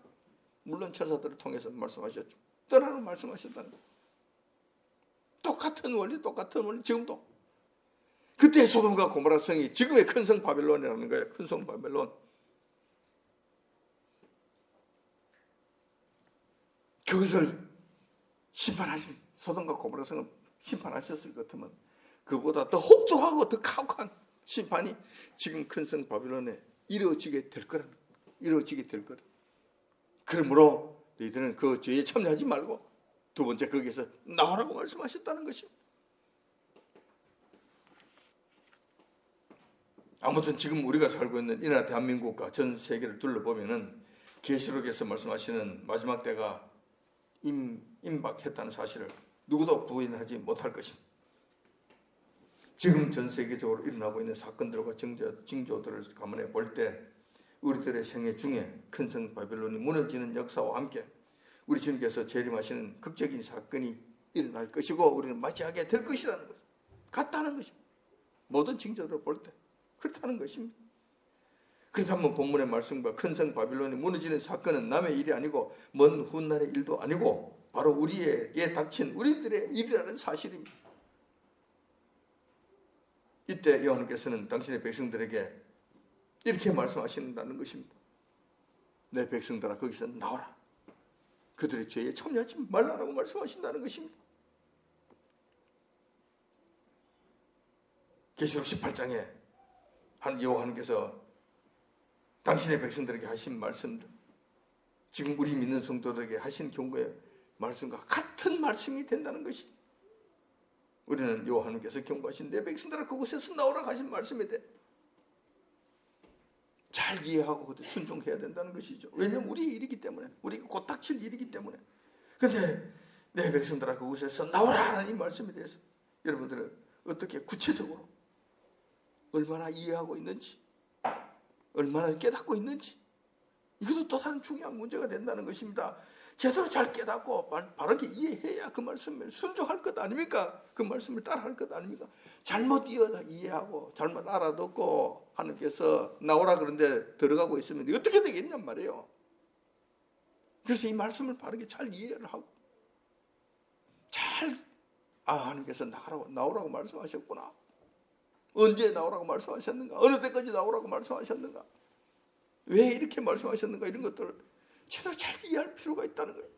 물론 천사들을 통해서 말씀하셨죠. 떠나라고 말씀하셨다는 거예요. 똑같은 원리 지금도. 그때 소돔과 고모라 성이 지금의 큰 성 바벨론이라는 거예요. 큰 성 바벨론. 그것을 심판하신 소돔과 고모라 성을 심판하셨을 것 같으면 그보다 더 혹독하고 더 가혹한 심판이 지금 큰 성 바벨론에 이루어지게 될 거라. 그러므로 너희들은 그 죄에 참여하지 말고 두 번째 거기에서 나오라고 말씀하셨다는 것입니다. 아무튼 지금 우리가 살고 있는 이 나라 대한민국과 전 세계를 둘러보면은 계시록에서 말씀하시는 마지막 때가 임박했다는 사실을 누구도 부인하지 못할 것입니다. 지금 전 세계적으로 일어나고 있는 사건들과 징조들을 감안해 볼 때 우리들의 생애 중에 큰 성 바벨론이 무너지는 역사와 함께 우리 주님께서 재림하시는 극적인 사건이 일어날 것이고 우리는 맞이하게 될 것이라는 것 같다는 것입니다. 모든 징조들을 볼 때 그렇다는 것입니다. 그렇다면 본문의 말씀과 큰 성 바벨론이 무너지는 사건은 남의 일이 아니고 먼 훗날의 일도 아니고 바로 우리에게 닥친 우리들의 일이라는 사실입니다. 이때 여호와께서는 당신의 백성들에게 이렇게 말씀하신다는 것입니다. 내 백성들아 거기서 나오라. 그들의 죄에 참여하지 말라라고 말씀하신다는 것입니다. 계시록 18장에 여호와께서 당신의 백성들에게 하신 말씀들, 지금 우리 믿는 성도들에게 하신 경고의 말씀과 같은 말씀이 된다는 것입니다. 우리는 여호와께서 경고하신 내 백성들아 그곳에서 나오라 하신 말씀에 대해 잘 이해하고 순종해야 된다는 것이죠. 왜냐하면 우리의 일이기 때문에, 우리가 곧 닥칠 일이기 때문에. 그런데 내 백성들아 그곳에서 나오라 하는 이 말씀에 대해서 여러분들은 어떻게 구체적으로 얼마나 이해하고 있는지, 얼마나 깨닫고 있는지, 이것도 또 다른 중요한 문제가 된다는 것입니다. 제대로 잘 깨닫고 바르게 이해해야 그 말씀을 순종할 것 아닙니까? 그 말씀을 따라할 것 아닙니까? 잘못 이해하고 잘못 알아듣고 하나님께서 나오라 그런데 들어가고 있으면 어떻게 되겠냔 말이에요. 그래서 이 말씀을 바르게 잘 이해를 하고 하나님께서 나오라고 말씀하셨구나. 언제 나오라고 말씀하셨는가? 어느 때까지 나오라고 말씀하셨는가? 왜 이렇게 말씀하셨는가? 이런 것들을 제대로 잘 이해할 필요가 있다는 거예요.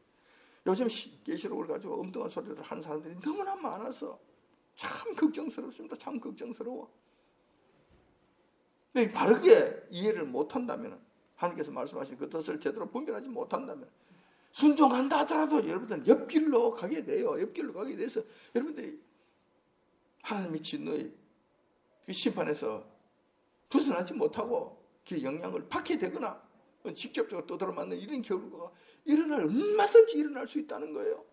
요즘 계시록을 가지고 엉뚱한 소리를 하는 사람들이 너무나 많아서 참 걱정스럽습니다. 참 걱정스러워. 근데 바르게 이해를 못한다면, 하나님께서 말씀하신 그 뜻을 제대로 분별하지 못한다면, 순종한다 하더라도 여러분들은 옆길로 가게 돼요. 옆길로 가게 돼서 여러분들이 하나님의 진노의 그 심판에서 벗어나지 못하고 그 영향을 받게 되거나 직접적으로 떠들어 맞는 이런 결과가 얼마든지 일어날 수 있다는 거예요.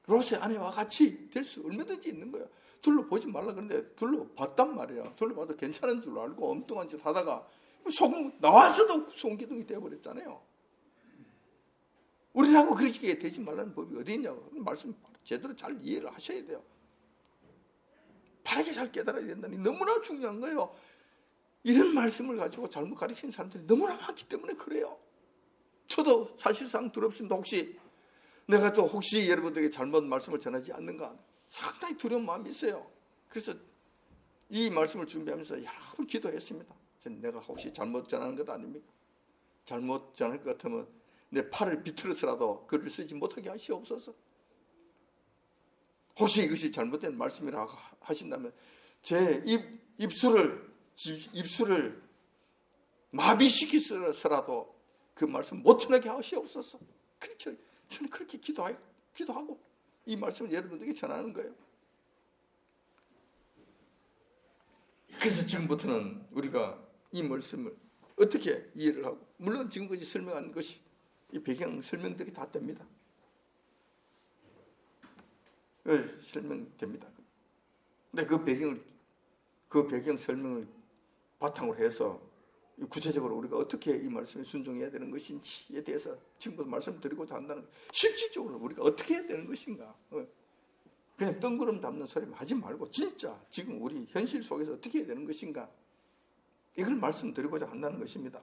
롯의 아내와 같이 될 수 얼마든지 있는 거예요. 둘러보지 말라 그러는데 둘러봤단 말이야. 둘러봐도 괜찮은 줄 알고 엉뚱한 짓 하다가 나와서도 송기둥이 되어버렸잖아요. 우리라고 그렇게 되지 말라는 법이 어디 있냐고. 말씀 제대로 잘 이해를 하셔야 돼요. 바르게 잘 깨달아야 된다니 너무나 중요한 거예요. 이런 말씀을 가지고 잘못 가르치는 사람들이 너무나 많기 때문에 그래요. 저도 사실상 두렵습니다. 내가 또 혹시 여러분들에게 잘못 말씀을 전하지 않는가 상당히 두려운 마음이 있어요. 그래서 이 말씀을 준비하면서 여러 번 기도했습니다. 내가 혹시 잘못 전하는 것 아닙니까? 잘못 전할 것 같으면 내 팔을 비틀어서라도 글을 쓰지 못하게 하시옵소서. 혹시 이것이 잘못된 말씀이라고 하신다면 제 입술을 마비시키서라도 그 말씀 못 전하게 하시옵소서. 그렇죠. 저는 그렇게 기도하고 이 말씀을 여러분들에게 전하는 거예요. 그래서 지금부터는 우리가 이 말씀을 어떻게 이해를 하고, 물론 지금까지 설명한 것이 이 배경 설명들이 다 됩니다. 설명됩니다. 근데 그 배경 설명을 바탕으로 해서 구체적으로 우리가 어떻게 이 말씀에 순종해야 되는 것인지에 대해서 지금부터 말씀드리고자 한다는 거예요. 실질적으로 우리가 어떻게 해야 되는 것인가. 그냥 뜬구름 잡는 소리 하지 말고 진짜 지금 우리 현실 속에서 어떻게 해야 되는 것인가. 이걸 말씀드리고자 한다는 것입니다.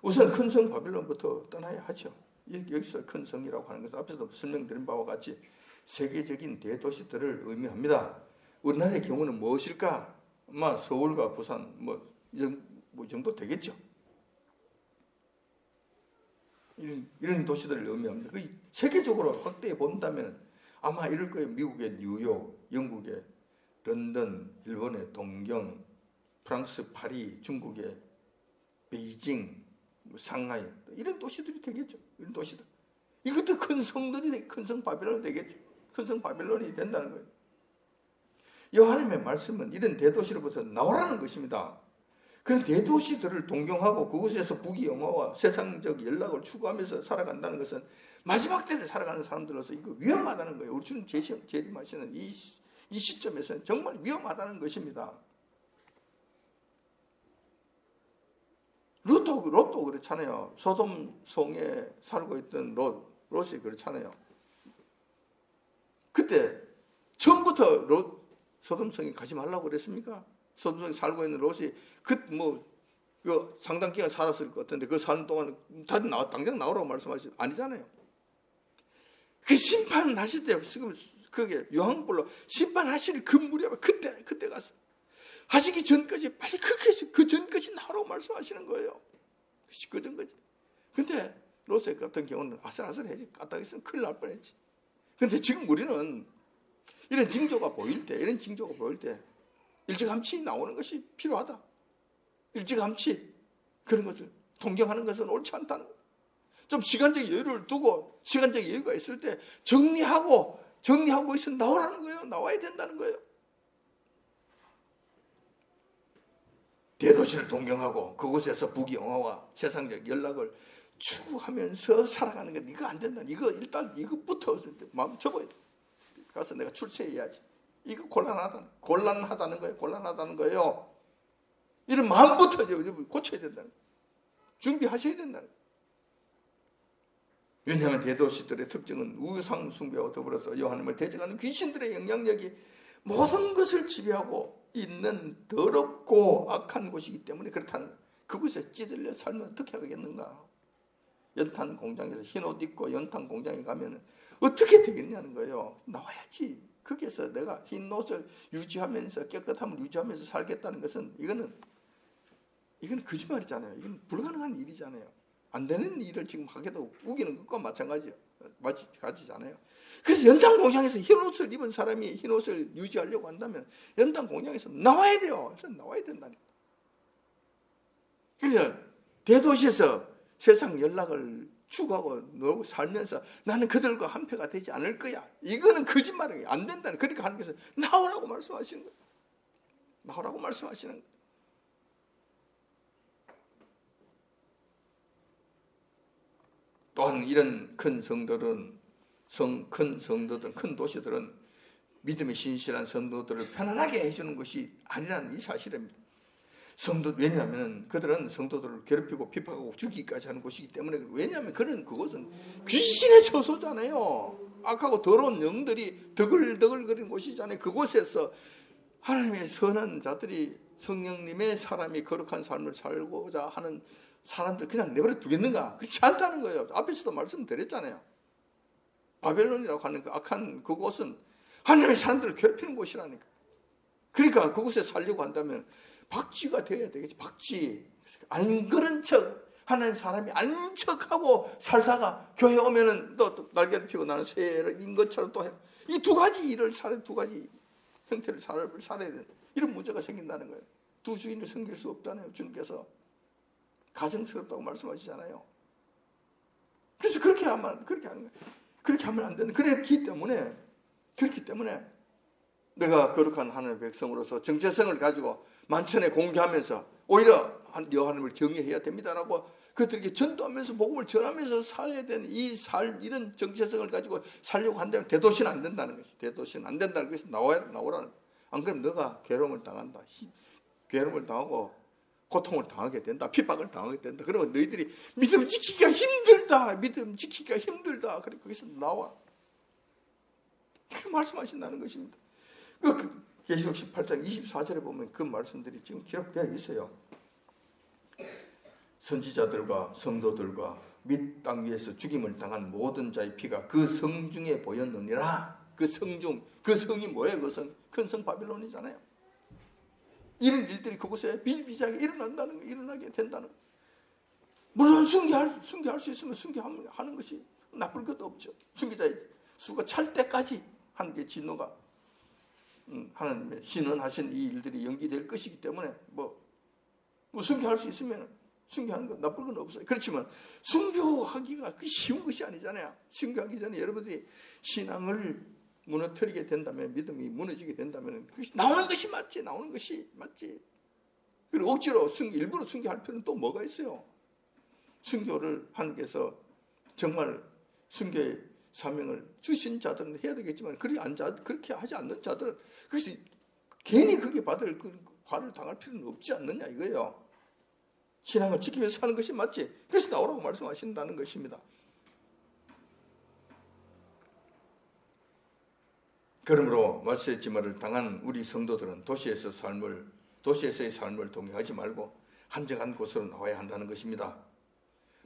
우선 큰 성 바빌론부터 떠나야 하죠. 여기서 큰 성이라고 하는 것은 앞에서 설명드린 바와 같이 세계적인 대도시들을 의미합니다. 우리나라의 경우는 무엇일까? 아마 서울과 부산 이 정도 되겠죠. 이런 도시들을 의미합니다. 세계적으로 확대해 본다면 아마 이럴 거예요. 미국의 뉴욕, 영국의 런던, 일본의 동경, 프랑스 파리, 중국의 베이징, 상하이 이런 도시들이 되겠죠. 이런 도시들. 이것도 큰 성들이 큰 성 바빌론이 되겠죠. 큰 성 바빌론이 된다는 거예요. 하나님의 말씀은 이런 대도시로부터 나오라는 것입니다. 그런 대도시들을 동경하고 그곳에서 부귀영화와 세상적 연락을 추구하면서 살아간다는 것은 마지막 때를 살아가는 사람들로서 이거 위험하다는 거예요. 우리 주님 재림하시는 이 시점에서는 정말 위험하다는 것입니다. 롯도 그렇잖아요. 소돔 성에 살고 있던 롯이 그렇잖아요. 그때 처음부터 소돔 성에 가지 말라고 그랬습니까? 소돔 성에 살고 있는 롯이 상당 기간 살았을 것 같은데 그 사는 동안 당장 나오라고 말씀하시죠. 아니잖아요. 그 심판하실 때 그게 요한복음으로 심판하실 그 무렵에 그때 가서 하시기 전까지 빨리 그 전까지 나오라고 말씀하시는 거예요. 그 전까지. 근데 롯의 같은 경우는 아슬아슬해지. 까딱했으면 큰일 날 뻔했지. 근데 지금 우리는 이런 징조가 보일 때 일찌감치 나오는 것이 필요하다. 일찌감치 그런 것을 동경하는 것은 옳지 않다는 거예요. 좀 시간적 여유를 두고 시간적 여유가 있을 때 정리하고 있어 나오라는 거예요. 나와야 된다는 거예요. 대도시를 동경하고 그곳에서 부귀영화와 세상적 연락을 추구하면서 살아가는 게 이거 안 된다. 이것부터 마음 접어야 돼. 가서 내가 출세해야지. 이거 곤란하다는 거예요. 이런 마음부터 고쳐야 된다는 거예요. 준비하셔야 된다는 거예요. 왜냐하면 대도시들의 특징은 우상 숭배와 더불어서 하나님을 대적하는 귀신들의 영향력이 모든 것을 지배하고 있는 더럽고 악한 곳이기 때문에 그렇다는 거예요. 그곳에 찌들려 살면 어떻게 하겠는가. 연탄 공장에서 흰옷 입고 연탄 공장에 가면 어떻게 되겠냐는 거예요. 나와야지. 거기에서 내가 흰 옷을 유지하면서 깨끗함을 유지하면서 살겠다는 것은 이거는 거짓말이잖아요. 이건 불가능한 일이잖아요. 안 되는 일을 지금 하게도 우기는 것과 마찬가지잖아요. 그래서 연탄 공장에서 흰 옷을 입은 사람이 흰 옷을 유지하려고 한다면 연탄 공장에서 나와야 돼요. 그래서 나와야 된다니까. 그래서 대도시에서 세상 연락을 추구하고 놀고 살면서 나는 그들과 한패가 되지 않을 거야. 이거는 거짓말이에요. 안 된다는. 그러니까 하나님께서 나오라고 말씀하시는 거예요. 나오라고 말씀하시는 거예요. 또한 이런 큰 성도들은 큰 도시들은 믿음의 신실한 성도들을 편안하게 해주는 것이 아니라는 이 사실입니다. 왜냐하면 그들은 성도들을 괴롭히고 비판하고 죽이기까지 하는 곳이기 때문에. 왜냐하면 그것은 귀신의 처소잖아요. 악하고 더러운 영들이 더글더글거리는 곳이잖아요. 그곳에서 하나님의 선한 자들이, 성령님의 사람이 거룩한 삶을 살고자 하는 사람들 그냥 내버려 두겠는가? 그렇지 않다는 거예요. 앞에서도 말씀드렸잖아요. 바벨론이라고 하는 그 악한 그곳은 하나님의 사람들을 괴롭히는 곳이라니까. 그러니까 그곳에 살려고 한다면 박쥐가 되어야 되겠지. 박쥐. 안 그런 척, 하나님 사람이 아닌 척하고 살다가 교회 오면은 또 날개를 피고 나는 새인 것처럼 또 해. 이 두 가지 일을 두 가지 형태를 살아야 되는 이런 문제가 생긴다는 거예요. 두 주인을 섬길 수 없다네요. 주님께서 가정스럽다고 말씀하시잖아요. 그래서 그렇게 하면 안 되는. 그렇기 때문에 내가 거룩한 하나님의 백성으로서 정체성을 가지고 만천에 공개하면서 오히려 하나님을 경외해야 됩니다라고 그들에게 전도하면서 복음을 전하면서 살아야 되는 이런 정체성을 가지고 살려고 한다면 대도시는 안 된다는 것이. 대도시는 안 된다는 것이 나오라는. 안 그러면 너가 괴로움을 당한다. 괴로움을 당하고 고통을 당하게 된다. 핍박을 당하게 된다. 그러면 너희들이 믿음 지키기가 힘들다. 그래 거기서 나와. 그렇게 말씀하신다는 것입니다. 계시록 18장 24절에 보면 그 말씀들이 지금 기록되어 있어요. 선지자들과 성도들과 및 땅 위에서 죽임을 당한 모든 자의 피가 그 성중에 보였느니라. 그 성이 뭐예요? 그 성, 큰 성 바빌론이잖아요. 이런 일들이 그곳에 비일비재하게 일어나게 된다는. 물론 순교할 수 있으면 순교하는 것이 나쁠 것도 없죠. 순교자의 수가 찰 때까지 하는 게 진노가 하나님의 신원하신 이 일들이 연기될 것이기 때문에 뭐 순교할 수 있으면 순교하는 건 나쁠 건 없어요. 그렇지만 순교하기가 쉬운 것이 아니잖아요. 순교하기 전에 여러분들이 신앙을 무너뜨리게 된다면, 믿음이 무너지게 된다면 그것이 나오는 것이 맞지. 그리고 억지로 일부러 순교할 필요는 또 뭐가 있어요? 순교를 하나님께서 정말 순교의 사명을 주신 자들은 해야 되겠지만 그렇게 하지 않는 자들은 그것이 괜히 그게 받을 그 과를 당할 필요는 없지 않느냐 이거예요. 신앙을 지키면서 사는 것이 맞지. 그래서 나오라고 말씀하신다는 것입니다. 그러므로 말세지마를 당한 우리 성도들은 도시에서의 삶을 동경하지 말고 한적한 곳으로 나와야 한다는 것입니다.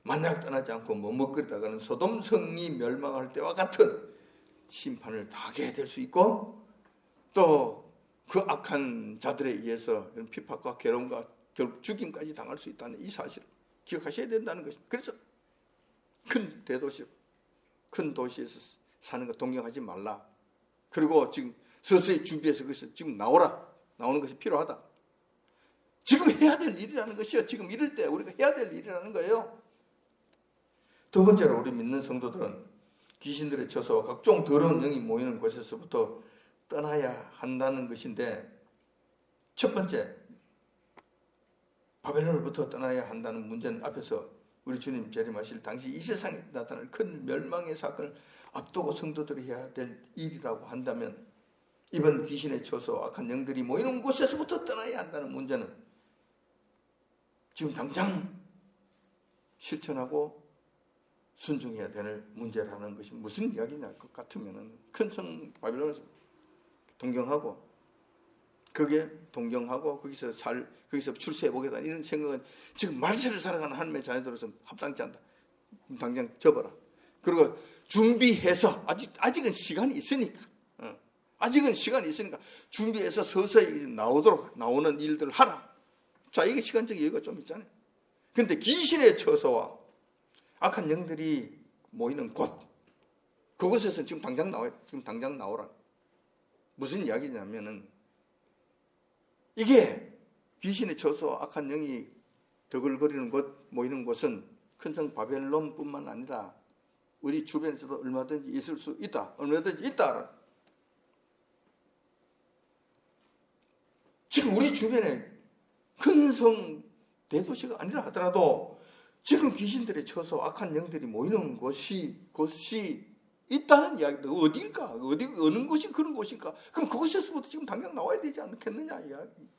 만약 떠나지 않고 머뭇거리다가는 소돔 성이 멸망할 때와 같은 심판을 당하게 될 수 있고, 또 그 악한 자들에 의해서 핍박과 괴로움과 결국 죽임까지 당할 수 있다는 이 사실을 기억하셔야 된다는 것입니다. 그래서 큰 도시에서 사는 거 동경하지 말라. 그리고 지금 서서히 준비해서 그래서 지금 나오는 것이 필요하다. 지금 해야 될 일이라는 것이요. 지금 이럴 때 우리가 해야 될 일이라는 거예요. 두 번째로 우리 믿는 성도들은 귀신들의 처소와 각종 더러운 영이 모이는 곳에서부터 떠나야 한다는 것인데, 첫 번째 바벨론으로부터 떠나야 한다는 문제는 앞에서 우리 주님 재림하실 당시 이 세상에 나타날 큰 멸망의 사건을 앞두고 성도들이 해야 될 일이라고 한다면, 이번 귀신의 처소, 악한 영들이 모이는 곳에서부터 떠나야 한다는 문제는 지금 당장 실천하고 순종해야 될 문제라는 것이 무슨 이야기냐 것 같으면 큰 성 바빌론에서 동경하고 거기서 출세해보겠다 이런 생각은 지금 말세를 살아가는 하나님의 자녀들로서 합당치 않다. 당장 접어라. 그리고 준비해서 아직은 시간이 있으니까 준비해서 서서히 나오는 일들을 하라. 자, 이게 시간적 여유가 좀 있잖아요. 그런데 귀신의 처소와 악한 영들이 모이는 곳, 그곳에서 지금 당장 나오라. 무슨 이야기냐면은 이게 귀신의 처소와 악한 영이 더글거리는 곳, 모이는 곳은 큰 성 바벨론뿐만 아니라 우리 주변에서도 얼마든지 있을 수 있다. 얼마든지 있다. 지금 우리 주변에 큰 성 대도시가 아니라 하더라도 지금 귀신들에 쳐서 악한 영들이 모이는 곳이 있다는 이야기도 어디일까? 어느 곳이 그런 곳일까? 그럼 그곳에서부터 지금 당장 나와야 되지 않겠느냐?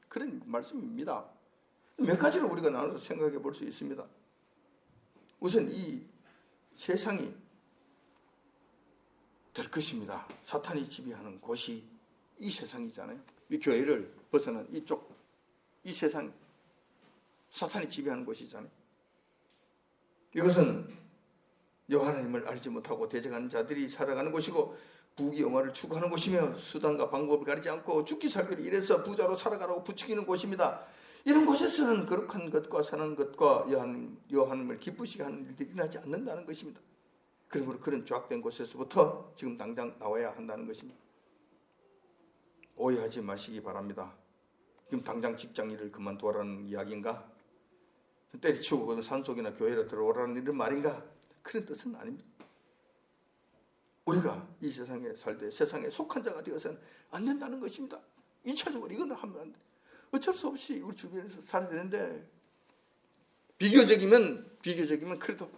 그런 말씀입니다. 몇 가지로 우리가 나눠서 생각해 볼 수 있습니다. 우선 이 세상이 될 것입니다. 사탄이 지배하는 곳이 이 세상이잖아요. 이 교회를 벗어난 이쪽, 이 세상, 사탄이 지배하는 곳이잖아요. 이것은 여호와 하나님을 알지 못하고 대적하는 자들이 살아가는 곳이고 부귀영화를 추구하는 곳이며 수단과 방법을 가리지 않고 죽기 살기를 일해서 부자로 살아가라고 부추기는 곳입니다. 이런 곳에서는 거룩한 것과 선한 것과 여호와 하나님을 기쁘시게 하는 일들이 일어나지 않는다는 것입니다. 그러므로 그런 죄악된 곳에서부터 지금 당장 나와야 한다는 것입니다. 오해하지 마시기 바랍니다. 지금 당장 직장일을 그만두라는 이야기인가? 때리치우고 산속이나 교회로 들어오라는 이런 말인가? 그런 뜻은 아닙니다. 우리가 이 세상에 살 때 세상에 속한 자가 되어서는 안 된다는 것입니다. 2차적으로 이거는 하면 안 돼. 어쩔 수 없이 우리 주변에서 살아야 되는데 비교적이면 그래도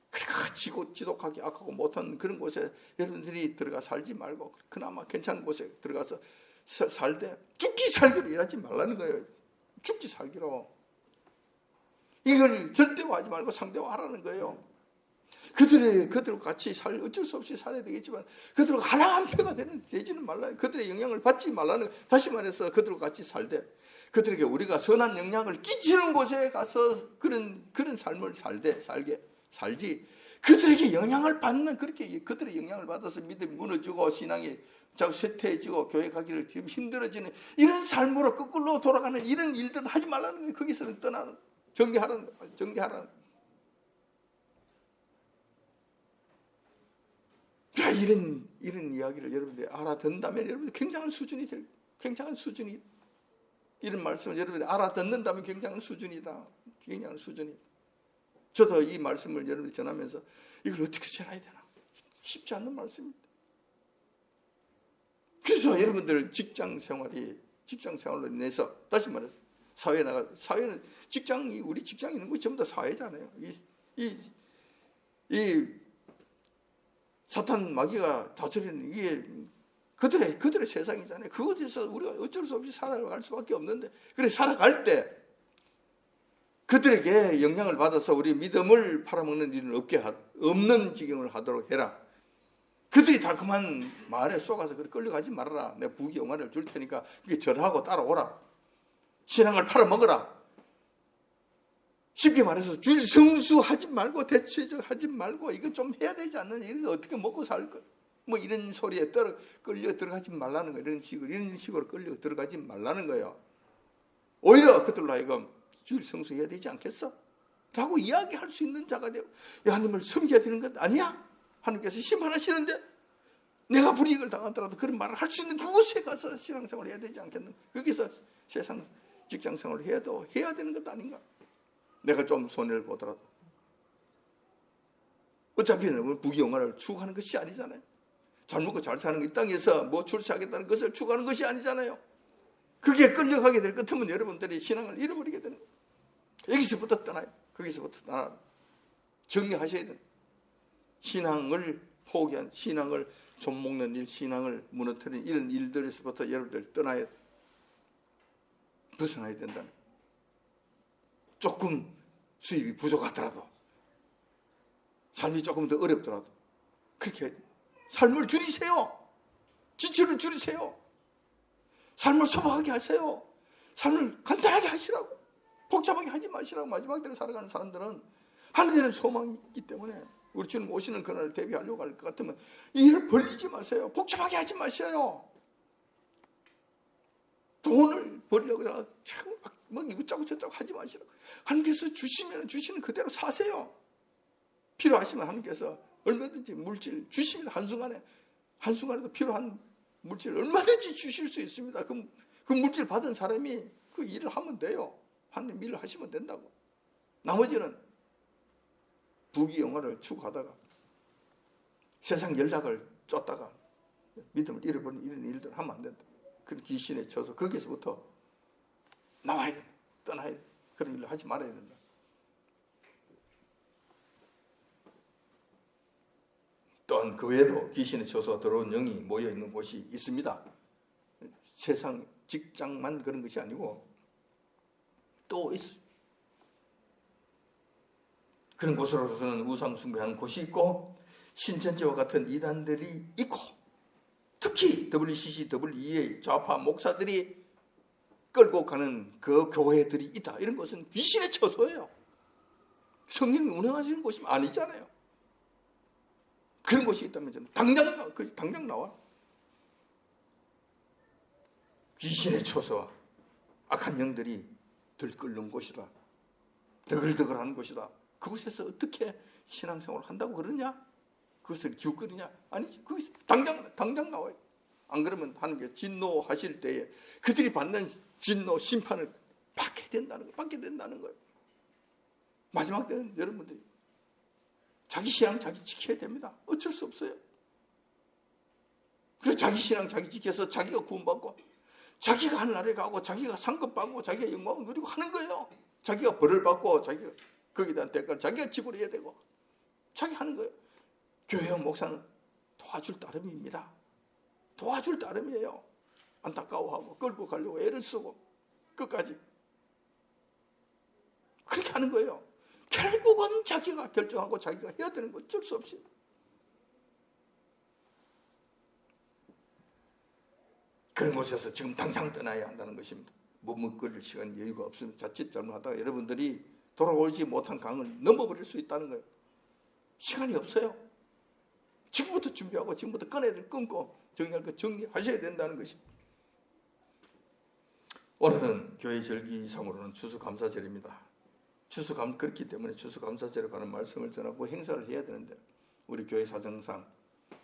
그렇게 지독하게 악하고 못한 그런 곳에 여러분들이 들어가 살지 말고 그나마 괜찮은 곳에 들어가서 살 때 죽기 살기로 일하지 말라는 거예요. 죽기 살기로. 이걸 절대화하지 말고 상대화하라는 거예요. 그들과 같이 어쩔 수 없이 살아야 되겠지만 그들과 하나 한 표가 되지는 말라요. 그들의 영향을 받지 말라는 거예요. 다시 말해서 그들과 같이 살되 그들에게 우리가 선한 영향을 끼치는 곳에 가서 그런 삶을 살지 그들에게 영향을 받는 그렇게 그들의 영향을 받아서 믿음이 무너지고 신앙이 자꾸 쇠퇴해지고 교회 가기를 지금 힘들어지는 이런 삶으로 거꾸로 돌아가는 이런 일들은 하지 말라는 거예요. 거기서는 떠나는 정리하라는. 이런 이야기를 여러분들이 알아듣는다면 여러분들 굉장한 수준이 이런 말씀을 여러분들이 알아듣는다면 굉장한 수준이다. 굉장한 수준이. 저도 이 말씀을 여러분들이 전하면서 이걸 어떻게 전해야 되나 쉽지 않는 말씀입니다. 그래서 여러분들 직장 생활로 인해서 다시 말해서 사회는 우리 직장이 있는 거 전부 다 사회잖아요. 이 사탄 마귀가 다스리는 이게 그들의 세상이잖아요. 그것에서 우리가 어쩔 수 없이 살아갈 수밖에 없는데 그래 살아갈 때 그들에게 영향을 받아서 우리 믿음을 팔아먹는 일은 없는 지경을 하도록 해라. 그들이 달콤한 말에 속아서 끌려가지 말아라. 내가 부귀영화를 줄 테니까 그게 절하고 따라오라. 신앙을 팔아먹어라. 쉽게 말해서 주일 성수하지 말고 대체적 하지 말고 이거 좀 해야 되지 않느냐. 이거 어떻게 먹고 살 거. 뭐 이런 소리에 끌려 들어가지 말라는 거예요. 이런 식으로 끌려 들어가지 말라는 거예요. 오히려 그들로 하여금 주일 성수해야 되지 않겠어? 라고 이야기할 수 있는 자가 되고 하나님을 섬겨야 되는 것 아니야? 하나님께서 심판하시는데 내가 불이익을 당하더라도 그런 말을 할 수 있는 그곳에 가서 신앙생활을 해야 되지 않겠는가? 거기서 세상 직장생활을 해야 되는 것 아닌가? 내가 좀 손해를 보더라도 어차피 부귀영화를 추구하는 것이 아니잖아요. 잘 먹고 잘 사는 이 땅에서 뭐 출세하겠다는 것을 추구하는 것이 아니잖아요. 그게 끌려가게 될 것 같으면 여러분들이 신앙을 잃어버리게 되는 거예요. 여기서부터 떠나요. 거기서부터 떠나 정리하셔야 돼요. 신앙을 포기한, 신앙을 좀먹는 일, 신앙을 무너뜨리는 이런 일들에서부터 여러분들 떠나야 벗어나야 된다는 거예요. 조금 수입이 부족하더라도 삶이 조금 더 어렵더라도 그렇게 삶을 줄이세요. 지출을 줄이세요. 삶을 소박하게 하세요. 삶을 간단하게 하시라고. 복잡하게 하지 마시라고. 마지막대로 살아가는 사람들은 하늘에는 소망이 있기 때문에 우리 주님 오시는 그날을 대비하려고 할 것 같으면 일을 벌리지 마세요. 복잡하게 하지 마세요. 돈을 벌려고 뭐 이것저것 저쩌고 하지 마시라고. 하나님께서 주시면 주시는 그대로 사세요. 필요하시면 하나님께서 얼마든지 물질 주시면 한순간에도 필요한 물질 얼마든지 주실 수 있습니다. 그 물질 받은 사람이 그 일을 하면 돼요. 하나님 일을 하시면 된다고. 나머지는 부귀영화를 추구하다가 세상 연락을 쫓다가 믿음을 잃어버리는 이런 일들을 하면 안 된다. 그 귀신에 쳐서 거기서부터 나와야 된다. 떠나야 된다. 그런 일을 하지 말아야 된다. 또한 그 외에도 귀신에 쳐서 들어온 영이 모여있는 곳이 있습니다. 세상 직장만 그런 것이 아니고 또 있어요. 그런 곳으로서는 우상 숭배하는 곳이 있고 신천지와 같은 이단들이 있고 특히 WCC/WEA 좌파 목사들이 끌고 가는 그 교회들이 있다. 이런 것은 귀신의 처소예요. 성령이 운행하시는 곳이 아니잖아요. 그런 곳이 있다면 당장 나와. 귀신의 처소와 악한 영들이 들끓는 곳이다. 더글더글하는 곳이다. 그곳에서 어떻게 신앙생활을 한다고 그러냐? 그것을 기웃거리냐? 아니지. 거기서 당장 나와요. 안 그러면 하나님께 진노하실 때에 그들이 받는 진노, 심판을 받게 된다는 거예요. 마지막 때는 여러분들이 자기 신앙 자기 지켜야 됩니다. 어쩔 수 없어요. 그래서 자기 신앙 자기 지켜서 자기가 구원받고 자기가 하늘나라에 가고 자기가 상급 받고 자기가 영광을 누리고 하는 거예요. 자기가 벌을 받고 자기가 거기에 대한 대가를 자기가 지불해야 되고 자기 하는 거예요. 교회와 목사는 도와줄 따름입니다. 도와줄 따름이에요. 안타까워하고 끌고 가려고 애를 쓰고 끝까지 그렇게 하는 거예요. 결국은 자기가 결정하고 자기가 해야 되는 거 어쩔 수 없이. 그런 곳에서 지금 당장 떠나야 한다는 것입니다. 머뭇거릴 시간 여유가 없으면 자칫 잘못하다가 여러분들이 돌아오지 못한 강을 넘어버릴 수 있다는 거예요. 시간이 없어요. 지금부터 준비하고 지금부터 꺼내야 될 끊고 정리할 거 정리하셔야 된다는 것입니다. 오늘은 교회 절기상으로는 추수감사절입니다. 그렇기 때문에 추수감사절에 관한 말씀을 전하고 행사를 해야 되는데 우리 교회 사정상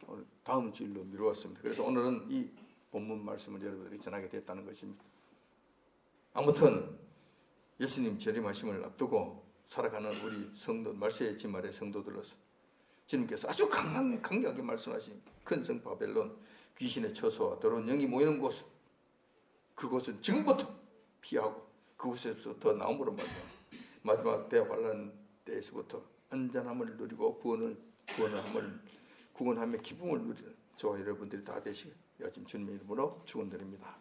오늘 다음 주일로 미루었습니다. 그래서 오늘은 이 본문 말씀을 여러분들이 전하게 됐다는 것입니다. 아무튼 예수님 재림하심을 앞두고 살아가는 우리 성도, 말세의 지말의 성도들로서 주님께서 아주 강력하게 말씀하신 큰 성 바벨론, 귀신의 처소와 더러운 영이 모이는 곳, 그곳은 지금부터 피하고 그곳에서 더 나음으로 말이야 마지막 대환란 때에서부터 안전함을 누리고 구원함의 기쁨을 누리는 저와 여러분들이 다 되시길 여하튼 주님의 이름으로 축원드립니다.